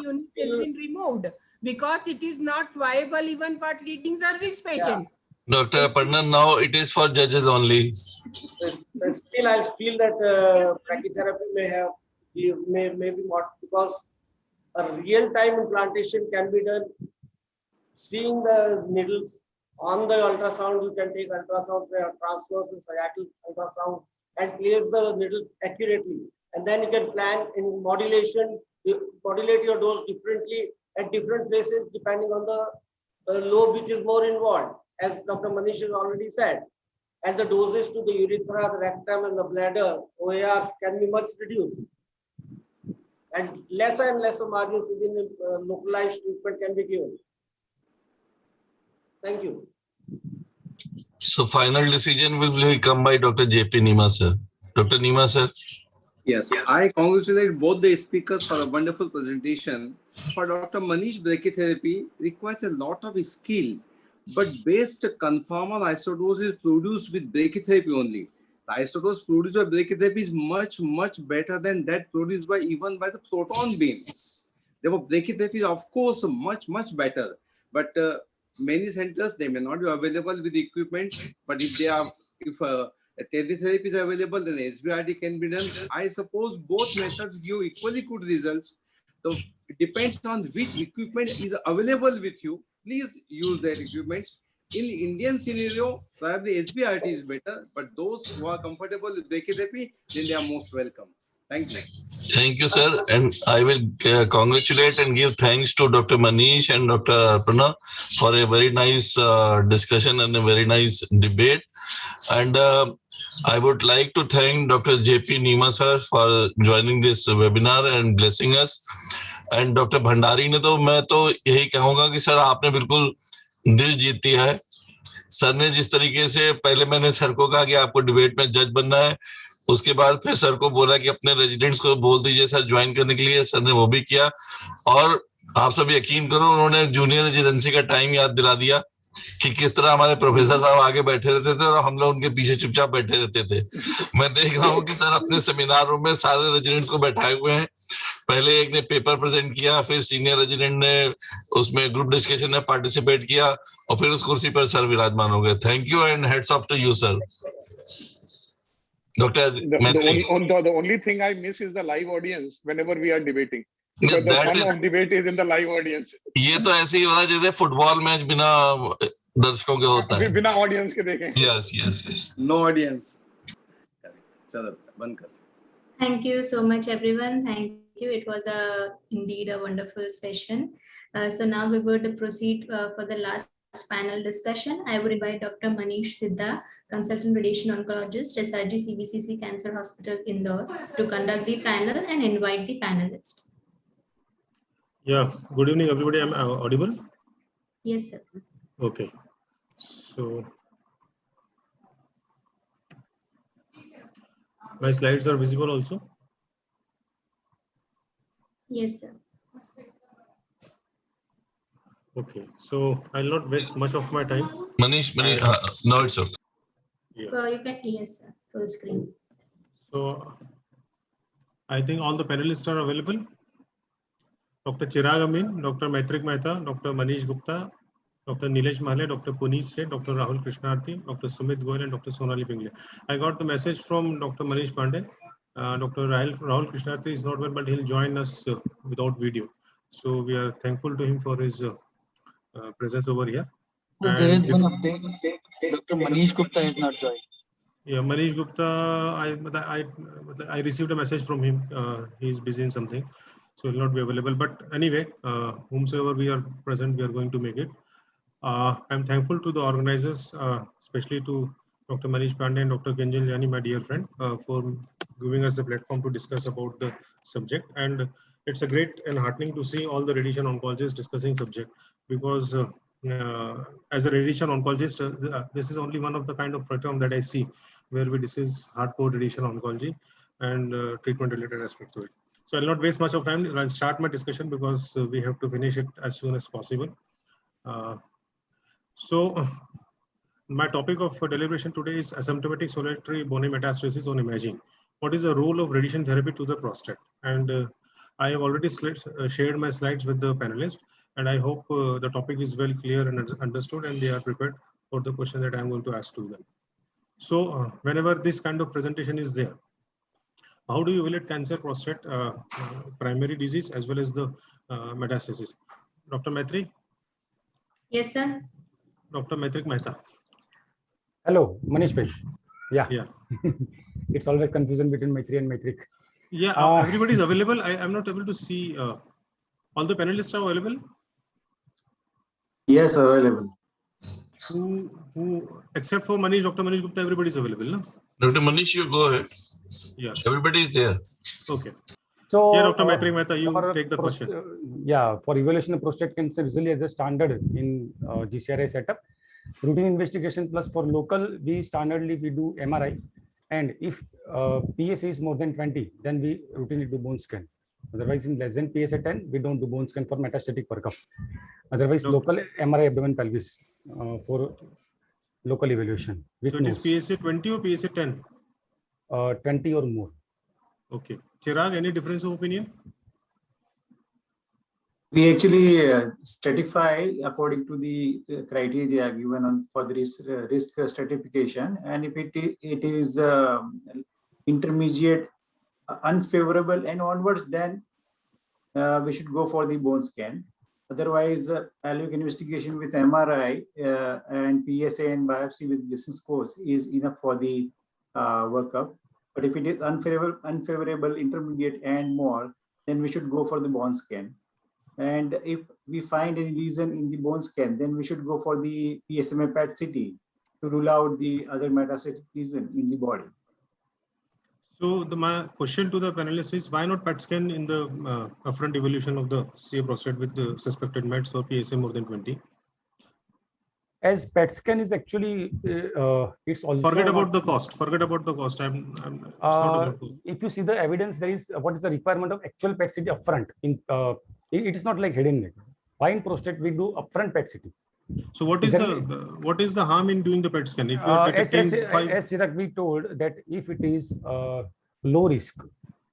unit has been removed because it is not viable even for treating cervix patient. Dr. Aparna, now it is for judges only. But still, I feel that brachytherapy may be more, because a real-time implantation can be done. Seeing the needles on the ultrasound, you can take ultrasound, transverse and sagittal ultrasound, and place the needles accurately. And then you can plan in modulation, modulate your dose differently at different places depending on the lobe which is more involved, as Dr. Manish has already said. And the doses to the urethra, the rectum, and the bladder, OARs, can be much reduced. And lesser margins within the localized treatment can be given. Thank you. So final decision will come by Dr. JP Nima, sir. Dr. Nima, sir. Yes, I congratulate both the speakers for a wonderful presentation. For Dr. Manish, brachytherapy requires a lot of skill, but best conformal isodose is produced with brachytherapy only. The isodose produced by brachytherapy is much better than that produced by even by the proton beams. Therefore, brachytherapy is of course much better, but many centers they may not be available with the equipment. But if teletherapy is available, then SBRT can be done. I suppose both methods give equally good results. So it depends on which equipment is available with you. Please use that equipment. In the Indian scenario, probably SBRT is better, but those who are comfortable with brachytherapy, then they are most welcome. Thank you. Thank you, sir. And I will congratulate and give thanks to Dr. Manish and Dr. Arpana for a very nice discussion and a very nice debate. And I would like to thank Dr. JP Nima sir for joining this webinar and blessing us. And Dr. Bhandari ने तो मैं तो यही कहूँगा कि sir आपने बिल्कुल दिल जीत दिया है. सर ने जिस तरीके से पहले मैंने सर को कहा कि आपको डिबेट में जज बनना है, उसके बाद फिर सर को बोला कि अपने रेजिडेंट्स को बोल दीजिए सर ज्वाइन करने के लिए. सर ने वो भी किया और आप सब यकीन करो उन्होंने जूनियर रेजिडेंसी का टाइम याद दिला दिया कि किस तरह हमारे प्रोफेसर साहब आगे बैठे रहते थे और हम लोग उनके पीछे चुपचाप बैठे रहते थे. मैं देख रहा हूँ कि सर अपने सेमिनार रूम में सारे रेजिडेंट्स को बैठाए हुए हैं. पहले एक ने पेपर प्रेजेंट किया, फिर सीनियर रेजिडेंट ने उसमें ग्रुप डिस्कशन में पार्टिसिपेट किया और फिर उस कुर्सी पर सर विराजमान हो गए. Thank you and hats off to you sir. Dr. The only thing I miss is the live audience whenever we are debating. Because the fun of debate is in the live audience. ये तो ऐसे ही हो रहा है जैसे football match बिना दर्शकों के होता है. बिना ऑडियंस के देखें. Yes. No audience. चलो बंद कर. Thank you so much, everyone. Thank you. It was indeed a wonderful session. So now we would proceed for the last panel discussion. I would invite Dr. Manish Siddha, consultant radiation oncologist, SRG CBCC Cancer Hospital, Indore, to conduct the panel and invite the panelists. Yeah, good evening, everybody. I'm audible? Yes, sir. Okay. So, my slides are visible also? Yes, sir. Okay, so I'll not waste much of my time. Manish, no, it's okay. Yeah. So you can, yes, sir, full screen. So, I think all the panelists are available. Dr. Chirag Amin, Dr. Maitrik Mehta, Dr. Manish Gupta, Dr. Nilesh Mahle, Dr. Puneet Seth, Dr. Rahul Krishnarthi, Dr. Sumit Goyal, and Dr. Sonali Pingle. I got the message from Dr. Manish Pandey. Dr. Rahul Krishnarthi is not well, but he'll join us without video. So we are thankful to him for his presence over here. There is one update. Dr. Manish Gupta is not joined. Yeah, Manish Gupta, I received a message from him. He is busy in something, so he will not be available. But anyway, whomsoever we are present, we are going to make it. I'm thankful to the organizers, especially to Dr. Manish Pandey and Dr. Kinjal Jani, my dear friend, for giving us the platform to discuss about the subject. And it's a great and heartening to see all the radiation oncologists discussing subject, because as a radiation oncologist, this is only one of the kind of platform that I see where we discuss hardcore radiation oncology and treatment related aspects of it. So I'll not waste much of time. I'll start my discussion because we have to finish it as soon as possible. So my topic of deliberation today is asymptomatic solitary bony metastasis on imaging. What is the role of radiation therapy to the prostate? And I have already shared my slides with the panelists, and I hope the topic is well clear and understood, and they are prepared for the question that I'm going to ask to them. So whenever this kind of presentation is there, how do you evaluate cancer prostate primary disease as well as the metastasis? Dr. Maitri? Yes, sir. Dr. Maitrik Mehta. Hello, Manish bhai. Yeah. It's always confusion between Maitri and Maitrik. Yeah, everybody is available. I'm not able to see. All the panelists are available? Yes, available. Who except for Manish, Dr. Manish Gupta, everybody is available, no? Dr. Manish, you go ahead. Yeah. Everybody is there. Okay. So, yeah, Dr. Maitrik Mehta, you take the question. Yeah, for evaluation of prostate cancer, usually as a standard in GCRI setup, routine investigation plus for local, we standardly we do MRI, and if PSA is more than 20, then we routinely do bone scan. Otherwise, in less than PSA 10, we don't do bone scan for metastatic workup. Otherwise, local MRI abdomen pelvis for local evaluation. So it is PSA 20 or PSA 10? 20 or more. Okay. Chirag, any difference of opinion? We actually stratify according to the criteria given for the risk stratification, and if it is intermediate, unfavorable, and onwards, then we should go for the bone scan. Otherwise, pelvic investigation with MRI and PSA and biopsy with Gleason scores is enough for the workup. But if it is unfavorable, intermediate, and more, then we should go for the bone scan. And if we find any lesion in the bone scan, then we should go for the PSMA PET-CT to rule out the other metastatic lesion in the body. So my question to the panelists is, why not PET scan in the upfront evaluation of the CA prostate with the suspected METs or PSA more than 20? As PET scan is actually, it's also. Forget about the cost. Forget about the cost. It's not about cost. If you see the evidence, there is what is the requirement of actual PET-CT upfront. It is not like head and neck. Why in prostate we do upfront PET-CT? So what is the harm in doing the PET scan? If you are detecting as Chirag, we told that if it is low risk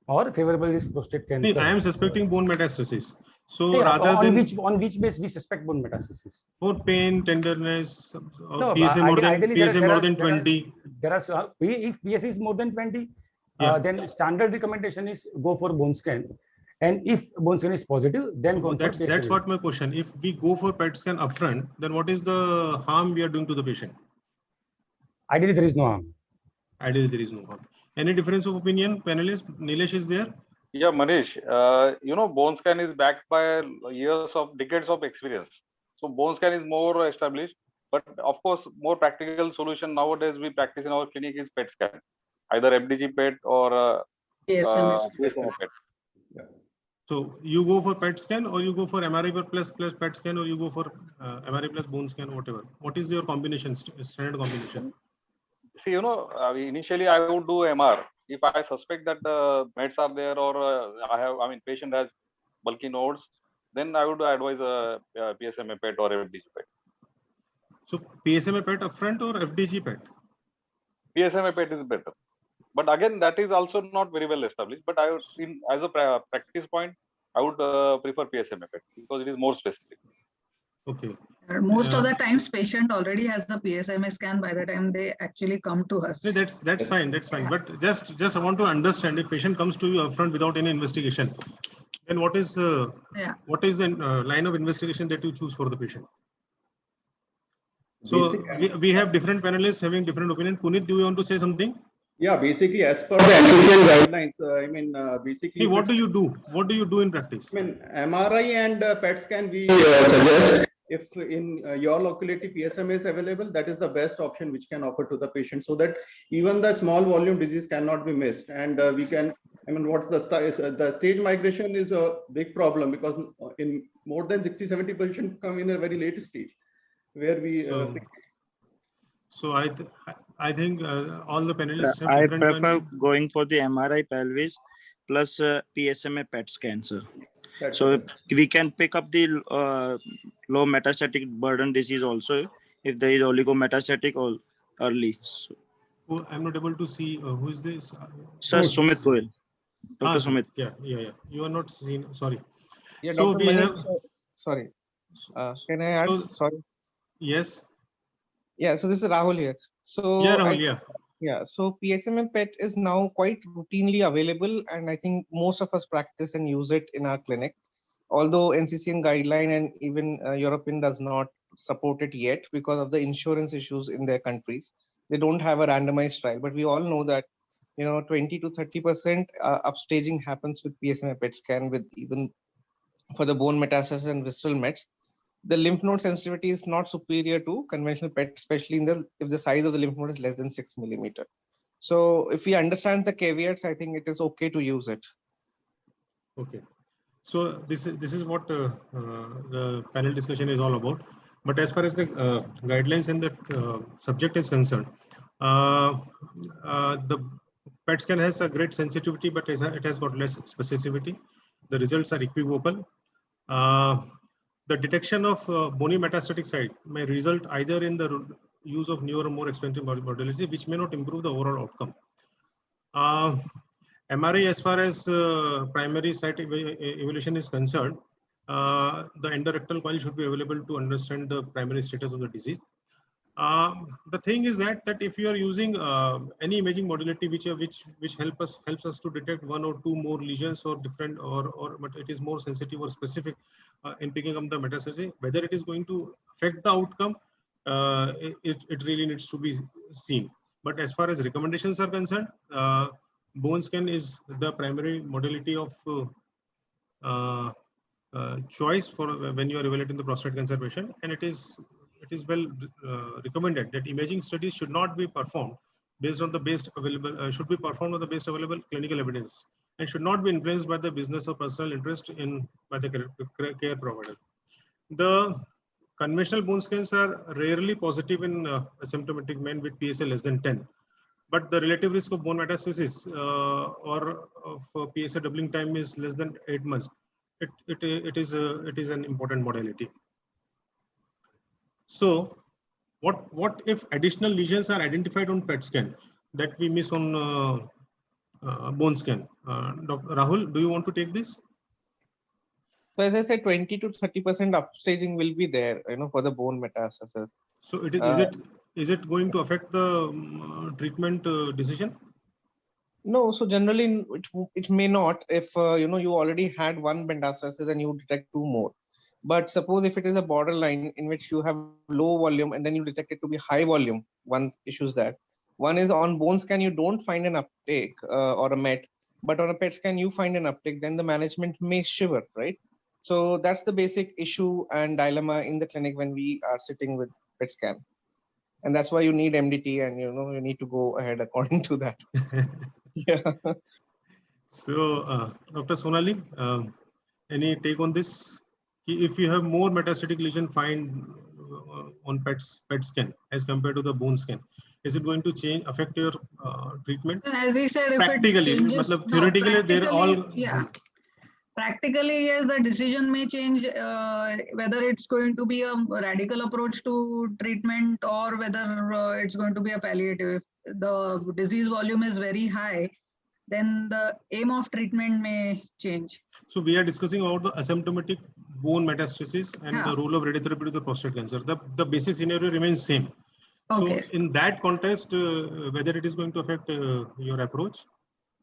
or favorable risk prostate cancer. See, I am suspecting bone metastasis. So yeah, rather on which base we suspect bone metastasis? For pain, tenderness, no, PSA more than 20. There are if PSA is more than 20, then standard recommendation is go for bone scan. And if bone scan is positive, then go that's what my question. If we go for PET scan upfront, then what is the harm we are doing to the patient? Ideally, there is no harm. Ideally, there is no harm. Any difference of opinion? Panelist, Nilesh is there? Yeah, Manish, bone scan is backed by decades of experience. So bone scan is more established, but of course, more practical solution nowadays we practice in our clinic is PET scan, either FDG PET or PSMA PET. Yeah. So you go for PET scan, or you go for MRI plus PET scan, or you go for MRI plus bone scan, whatever. What is your combination, standard combination? See, initially I would do MR. If I suspect that the meds are there, or patient has bulky nodes, then I would advise a PSMA PET or FDG PET. So PSMA PET upfront or FDG PET? PSMA PET is better. But again, that is also not very well established. But I would, as a practice point, I would prefer PSMA PET because it is more specific. Okay. Most of the times, patient already has the PSMA scan by the time they actually come to us. That's fine. That's fine. But just I want to understand, if patient comes to you upfront without any investigation, then what is the line of investigation that you choose for the patient? So we have different panelists having different opinion. Punit, do you want to say something? Yeah, basically, as per the NCCN guidelines, basically. What do you do? What do you do in practice? MRI and PET scan we suggest. If in your locality PSMA is available, that is the best option which can offer to the patient, so that even the small volume disease cannot be missed. And we can, what's the stage migration is a big problem, because in more than 60-70 patients come in a very late stage, where we. So I think all the panelists. I prefer going for the MRI pelvis plus PSMA PET scan, sir. So we can pick up the low metastatic burden disease also if there is oligometastatic or early. So, I'm not able to see who is this. Sir, Sumit Goyal. Dr. Sumit. Yeah. You are not seen. Sorry. Yeah, so Dr. we have. Sorry. Can I add? Sorry. Yes. Yeah. So this is Rahul here. So yeah, Rahul. Yeah, so PSMA PET is now quite routinely available, and I think most of us practice and use it in our clinic. Although NCCN guideline and even European does not support it yet because of the insurance issues in their countries. They don't have a randomized trial, but we all know that 20 to 30% upstaging happens with PSMA PET scan, with even for the bone metastasis and visceral mets. The lymph node sensitivity is not superior to conventional PET, especially if the size of the lymph node is less than 6 millimeter. So if we understand the caveats, I think it is okay to use it. Okay. So this is what the panel discussion is all about. But as far as the guidelines and the subject is concerned, the PET scan has a great sensitivity, but it has got less specificity. The results are equivocal. The detection of bony metastatic site may result either in the use of newer or more expensive modality, which may not improve the overall outcome. MRI, as far as primary site evaluation is concerned, the endorectal coil should be available to understand the primary status of the disease. The thing is that if you are using any imaging modality which helps us to detect one or two more lesions or different but it is more sensitive or specific in picking up the metastasis, whether it is going to affect the outcome, it really needs to be seen. But as far as recommendations are concerned, bone scan is the primary modality of choice for when you are evaluating the prostate cancer patient, and it is well recommended that imaging studies should not be performed based on the best available should be performed on the best available clinical evidence and should not be influenced by the business or personal interest by the care provider. The conventional bone scans are rarely positive in asymptomatic men with PSA less than 10. But the relative risk of bone metastasis or of PSA doubling time is less than 8 months. It is an important modality. So, what if additional lesions are identified on PET scan that we miss on bone scan? Dr. Rahul, do you want to take this? So as I said, 20 to 30% upstaging will be there, for the bone metastasis. So is it going to affect the treatment decision? No, so generally it may not if you already had one metastasis and you detect two more. But suppose if it is a borderline in which you have low volume and then you detect it to be high volume, one issue is that. One is on bone scan, you don't find an uptake or a MET, but on a PET scan, you find an uptake, then the management may shiver, right? So that's the basic issue and dilemma in the clinic when we are sitting with PET scan. And that's why you need MDT and, you need to go ahead according to that. Yeah. So, Dr. Sonali, any take on this? If you have more metastatic lesion find on PET scan as compared to the bone scan, is it going to affect your treatment? As he said, practically, if it changes, theoretically, they're all. Yeah. Practically, yes, the decision may change whether it's going to be a radical approach to treatment or whether it's going to be a palliative. If the disease volume is very high, then the aim of treatment may change. So we are discussing about the asymptomatic bone metastasis and the role of radiotherapy to the prostate cancer. The basic scenario remains same. Okay. So in that context, whether it is going to affect your approach?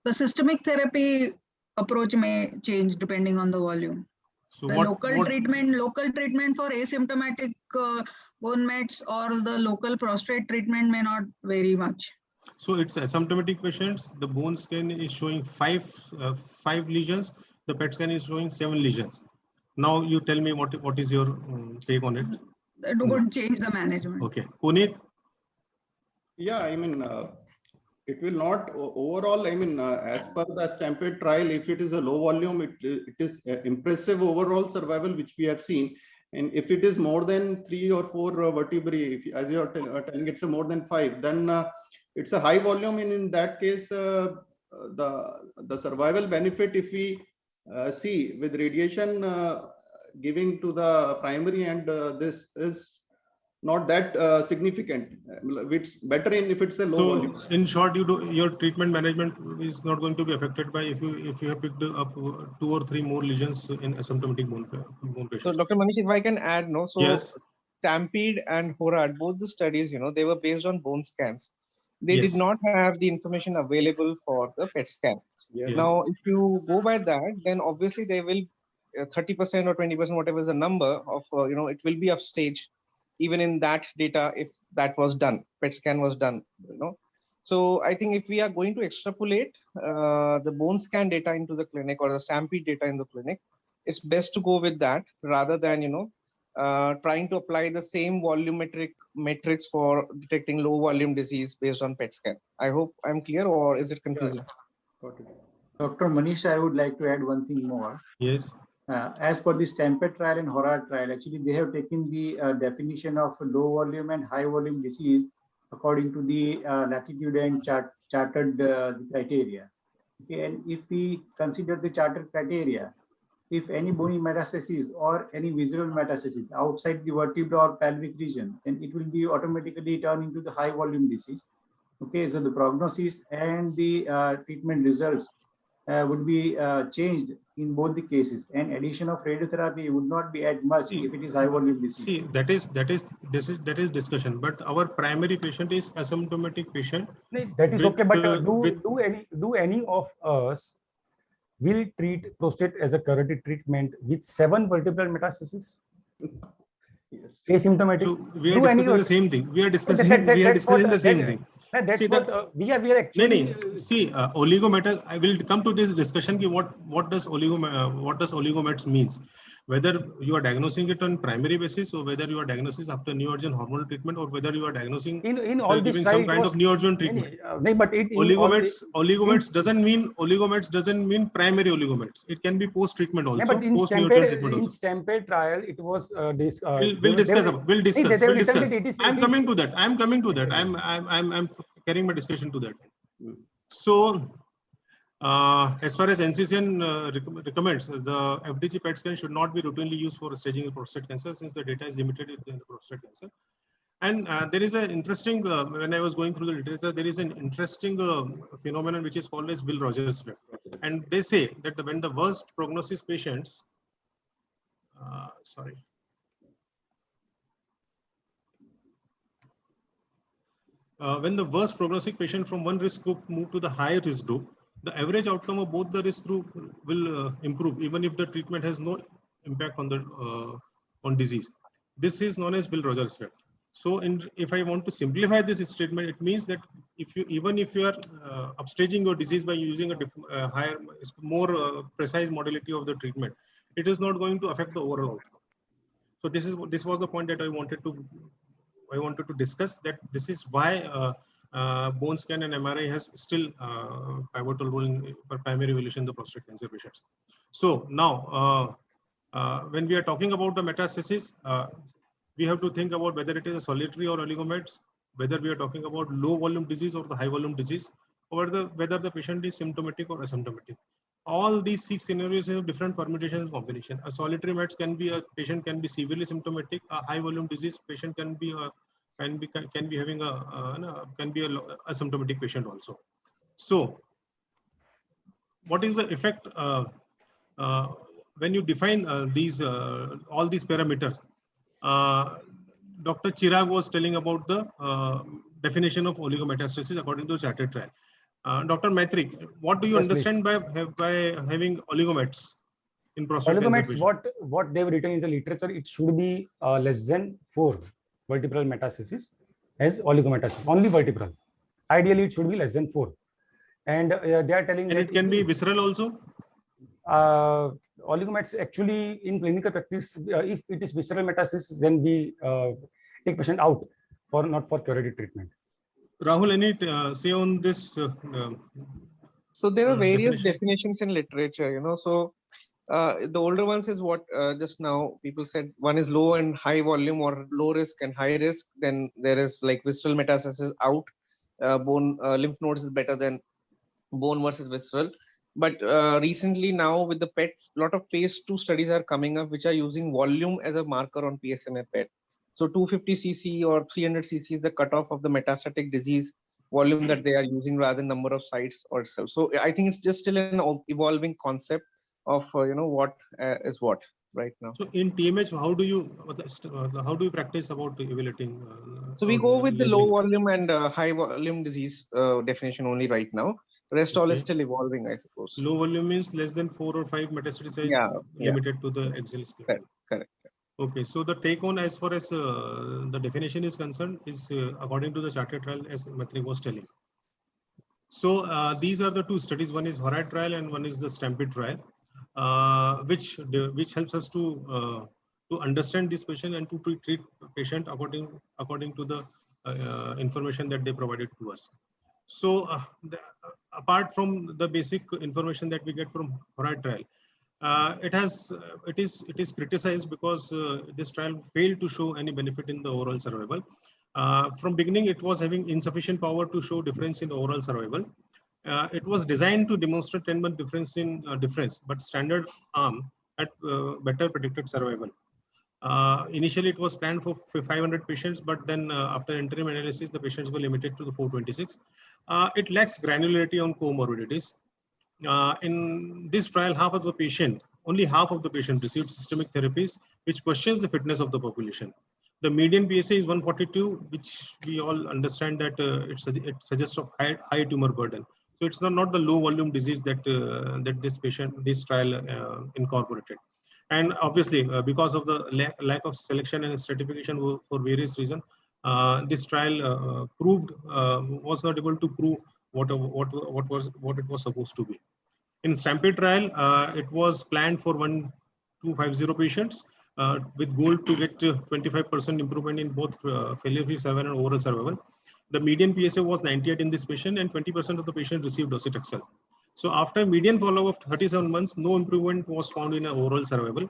The systemic therapy approach may change depending on the volume. So the local treatment for asymptomatic bone mets or the local prostate treatment may not vary much. So it's asymptomatic patients. The bone scan is showing five lesions. The PET scan is showing 7 lesions. Now you tell me what is your take on it? That would change the management. Okay, Puneet. Yeah, I mean, it will not overall. I mean, as per the Stampede trial, if it is a low volume, it is impressive overall survival which we have seen. And if it is more than 3 or 4 vertebrae, as you are telling, it's more than 5, then it's a high volume. And in that case, the survival benefit, if we see with radiation giving to the primary, and this is not that significant. It's better if it's a low volume. In short, your treatment management is not going to be affected by if you have picked up 2 or 3 more lesions in asymptomatic bone patients. So Dr. Manish, if I can add, so yes. Stampede and HORAD, both the studies, they were based on bone scans. They did not have the information available for the PET scan. Yes. Now, if you go by that, then obviously they will 30% or 20%, whatever is the number of, it will be upstage even in that data if that was done, PET scan was done, So I think if we are going to extrapolate the bone scan data into the clinic or the Stampede data in the clinic, it's best to go with that rather than, trying to apply the same volumetric metrics for detecting low volume disease based on PET scan. I hope I'm clear, or is it confusing? Dr. Manish, I would like to add one thing more. Yes. As per the Stampede trial and HORAD trial, actually they have taken the definition of low volume and high volume disease according to the latitude and chartered criteria. Okay, and if we consider the chartered criteria, if any bony metastasis or any visible metastasis outside the vertebra or pelvic region, then it will be automatically turn into the high volume disease. Okay, so the prognosis and the treatment results would be changed in both the cases, and addition of radiotherapy would not be as much if it is high volume disease. See, that is discussion, but our primary patient is asymptomatic patient. That is okay, but with do any of us will treat prostate as a curative treatment with 7 vertebral metastases? Yes. Asymptomatic. So we are discussing the same thing. We are discussing the same thing. That's See, what we are actually. See, oligometa. I will come to this discussion. What does oligomets means? Whether you are diagnosing it on primary basis, or whether you are diagnosing after neoadjuvant hormonal treatment, or whether you are diagnosing in all giving this some kind of neoadjuvant treatment. But Oligomets doesn't mean primary oligomets. It can be post treatment also. But in post neoadjuvant treatment also. STAMPEDE trial, it was We'll discuss. I'm coming to that. I'm carrying my discussion to that. So, as far as NCCN recommends, the FDG PET scan should not be routinely used for staging of prostate cancer, since the data is limited in the prostate cancer. And there is an interesting, when I was going through the literature, there is an interesting phenomenon which is called as Will Rogers effect. And they say that when the worst prognosis patients, when the worst prognostic patient from one risk group move to the higher risk group, the average outcome of both the risk group will improve, even if the treatment has no impact on the on disease. This is known as Will Rogers effect. So, if I want to simplify this statement, it means that even if you are upstaging your disease by using a higher, more precise modality of the treatment, it is not going to affect the overall outcome. So, this was the point that I wanted to discuss, that this is why bone scan and MRI has still pivotal role in primary evaluation of the prostate cancer patients. So now, when we are talking about the metastasis, we have to think about whether it is a solitary or oligomets, whether we are talking about low volume disease or the high volume disease, or whether the patient is symptomatic or asymptomatic. All these 6 scenarios have different permutations and combination. A solitary mets can be a patient can be severely symptomatic. A high volume disease patient can be having can be a asymptomatic patient also. So, what is the effect when you define all these parameters? Dr. Chirag was telling about the definition of oligometastasis according to Chartered trial. Dr. Maitrik, what do you understand by having oligomets in prostate cancer patients? What they've written in the literature, it should be less than 4 vertebral metastasis as oligometastasis, only vertebral. Ideally, it should be less than 4. And they are telling that it can be visceral also? Oligomets actually in clinical practice, if it is visceral metastasis, then we take patient out not for curative treatment. Rahul, any say on this? So there are various definitions in literature, So the older ones is what just now people said. One is low and high volume, or low risk and high risk. Then there is like visceral metastasis out. Bone lymph nodes is better than bone versus visceral. But recently now with the PET, a lot of phase 2 studies are coming up which are using volume as a marker on PSMA PET. So 250 cc or 300 cc is the cutoff of the metastatic disease volume that they are using rather than number of sites or itself. So I think it's just still an evolving concept of what is what right now. So in TMH, how do you practice about evaluating? So we go with the low volume and high volume disease definition only right now. Rest all is still evolving, I suppose. Low volume means less than 4 or 5 metastatic sites limited to the axial scale. Correct. Okay, so the take on as far as the definition is concerned is according to the Chartered trial, as Maitrik was telling. So these are the 2 studies. One is HORIDE trial and one is the STAMPEDE trial, which helps us to understand this patient and to treat patient according to the information that they provided to us. So apart from the basic information that we get from HORIDE trial, it is criticized because this trial failed to show any benefit in the overall survival. From beginning, it was having insufficient power to show difference in overall survival. It was designed to demonstrate 10-month difference in but standard arm had better predicted survival. Initially, it was planned for 500 patients, but then after interim analysis, the patients were limited to the 426. It lacks granularity on comorbidities. In this trial, only half of the patient received systemic therapies, which questions the fitness of the population. The median PSA is 142, which we all understand that it suggests of high tumor burden. So it's not the low volume disease that this trial incorporated. And obviously, because of the lack of selection and stratification for various reasons, this trial was not able to prove what it was supposed to be. In Stampede trial, it was planned for 1250 patients with goal to get 25% improvement in both failure-free survival and overall survival. The median PSA was 98 in this patient, and 20% of the patients received docetaxel. So after median follow-up of 37 months, no improvement was found in overall survival,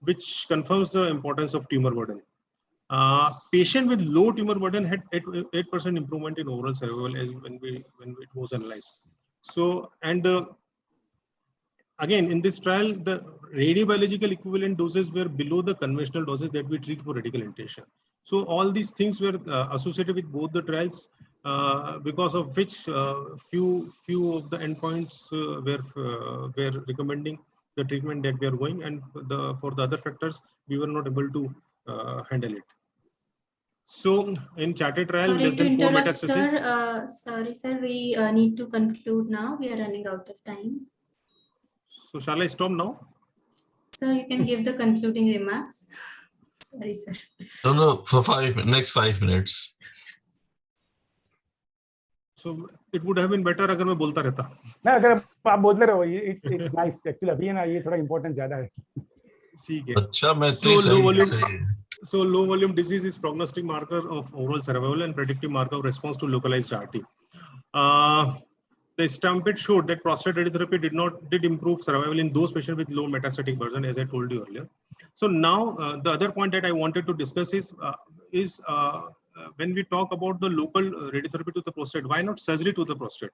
which confirms the importance of tumor burden. Patient with low tumor burden had 8% improvement in overall survival when it was analyzed. So, and again, in this trial, the radiobiological equivalent doses were below the conventional doses that we treat for radical intention. So all these things were associated with both the trials, because of which few of the endpoints were recommending the treatment that we are going, and for the other factors, we were not able to handle it. So in Charted trial, Sorry less to than 4 interrupt, metastases. sir. Sorry, sir. We need to conclude now. We are running out of time. So shall I stop now? Sir, you can give the concluding remarks. Sorry, sir. No, for next 5 minutes. So it would have been better अगर मैं बोलता रहता. ना अगर आप बोलते रहो, it's nice actually. अभी ना ये थोड़ा important ज़्यादा है. ठीक है. अच्छा मैं So low volume disease is prognostic marker of overall survival and predictive marker of response to localized RT. The Stampede showed that prostate radiotherapy did improve survival in those patients with low metastatic burden, as I told you earlier. So now the other point that I wanted to discuss is when we talk about the local radiotherapy to the prostate, why not surgery to the prostate?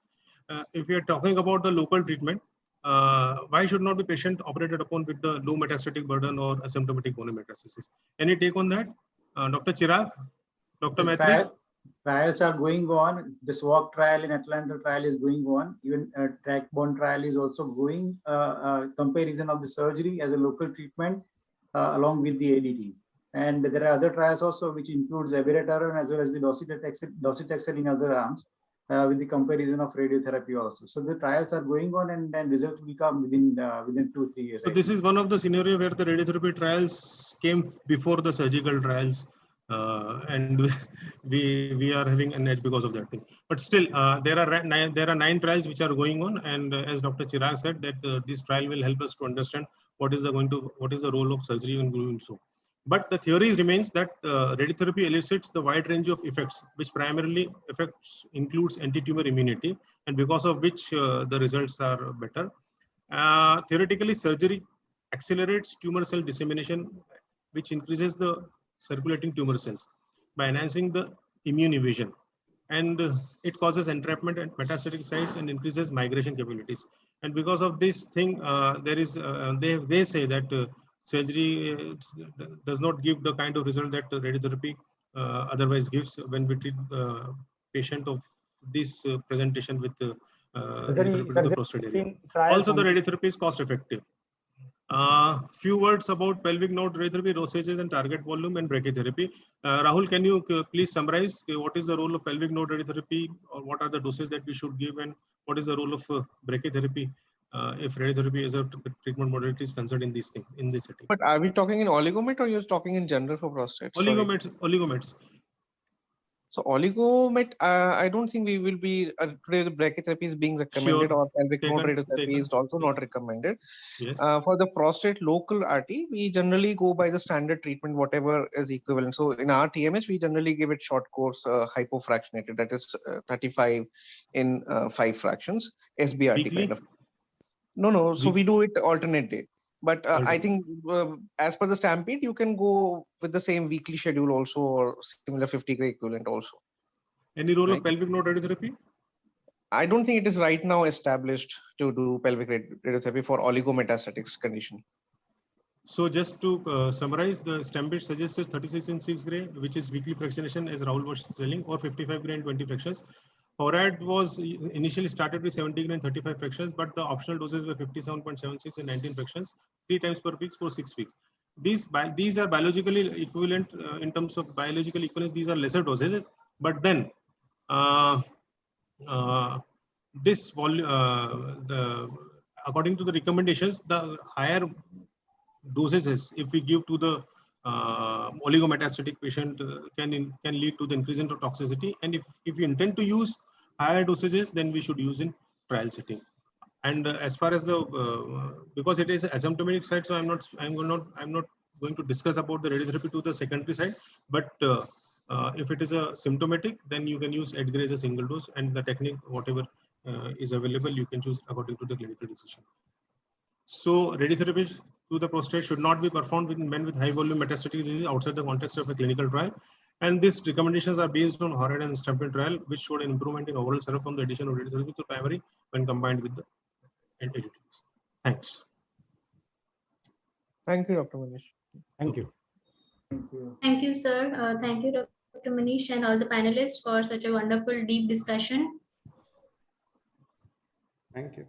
If we are talking about the local treatment, why should not be patient operated upon with the low metastatic burden or asymptomatic bone metastasis? Any take on that? Dr. Chirag? Dr. Maitri? Trials are going on. The SWOG trial in Atlanta trial is going on. Even TRACBON trial is also going. Comparison of the surgery as a local treatment along with the ADT. And there are other trials also which includes abiraterone as well as the docetaxel in other arms with the comparison of radiotherapy also. So the trials are going on, and then results will come within 2-3 years. So this is one of the scenario where the radiotherapy trials came before the surgical trials. And we are having an edge because of that thing. But still, there are 9 trials which are going on, and as Dr. Chirag said, that this trial will help us to understand what is the role of surgery in doing so. But the theory remains that radiotherapy elicits the wide range of effects, which primarily includes anti-tumor immunity, and because of which the results are better. Theoretically, surgery accelerates tumor cell dissemination, which increases the circulating tumor cells by enhancing the immune evasion, and it causes entrapment at metastatic sites and increases migration capabilities. And because of this thing, they say that surgery does not give the kind of result that radiotherapy otherwise gives when we treat the patient of this presentation with radiotherapy to the prostate area. Also, the radiotherapy is cost effective. Few words about pelvic node radiotherapy, dosages and target volume, and brachytherapy. Rahul, can you please summarize what is the role of pelvic node radiotherapy, or what are the doses that we should give, and what is the role of brachytherapy if radiotherapy as a treatment modality is concerned in this setting? But are we talking in oligomet, or you're talking in general for prostate? Oligomets. So oligomet, I don't think we will be today. The brachytherapy is being recommended, or pelvic node radiotherapy is also not recommended. Yes. For the prostate local RT, we generally go by the standard treatment, whatever is equivalent. So in our TMS, we generally give it short course hypofractionated, that is 35 in 5 fractions, SBRT Weekly? kind of. No. So we do it alternate day. But I think as per the Stampede, you can go with the same weekly schedule also, or similar 50 gray equivalent also. Any role of pelvic node radiotherapy? I don't think it is right now established to do pelvic radiotherapy for oligometastatic condition. So just to summarize, the Stampede suggests 36 in 6 gray, which is weekly fractionation as Rahul was telling, or 55 gray and 20 fractions. HORAD was initially started with 70 and 35 fractions, but the optional doses were 57.76 and 19 fractions, 3 times per week for 6 weeks. These are biologically equivalent in terms of biological equivalence. These are lesser doses, but then this volume, according to the recommendations, the higher dosages, if we give to the oligometastatic patient, can lead to the increase in toxicity. And if we intend to use higher dosages, then we should use in trial setting. And as far as the because it is asymptomatic side, so I'm not going to discuss about the radiotherapy to the secondary side. But if it is a symptomatic, then you can use Edgar as a single dose, and the technique, whatever is available, you can choose according to the clinical decision. So radiotherapy to the prostate should not be performed in men with high volume metastatic disease outside the context of a clinical trial. And these recommendations are based on HORAD and STAMPID trial, which showed an improvement in overall survival from the addition of radiotherapy to primary when combined with the ADTs. Thanks. Thank you, Dr. Manish. Thank you. Thank you, sir. Thank you, Dr. Manish, and all the panelists for such a wonderful, deep discussion. Thank you.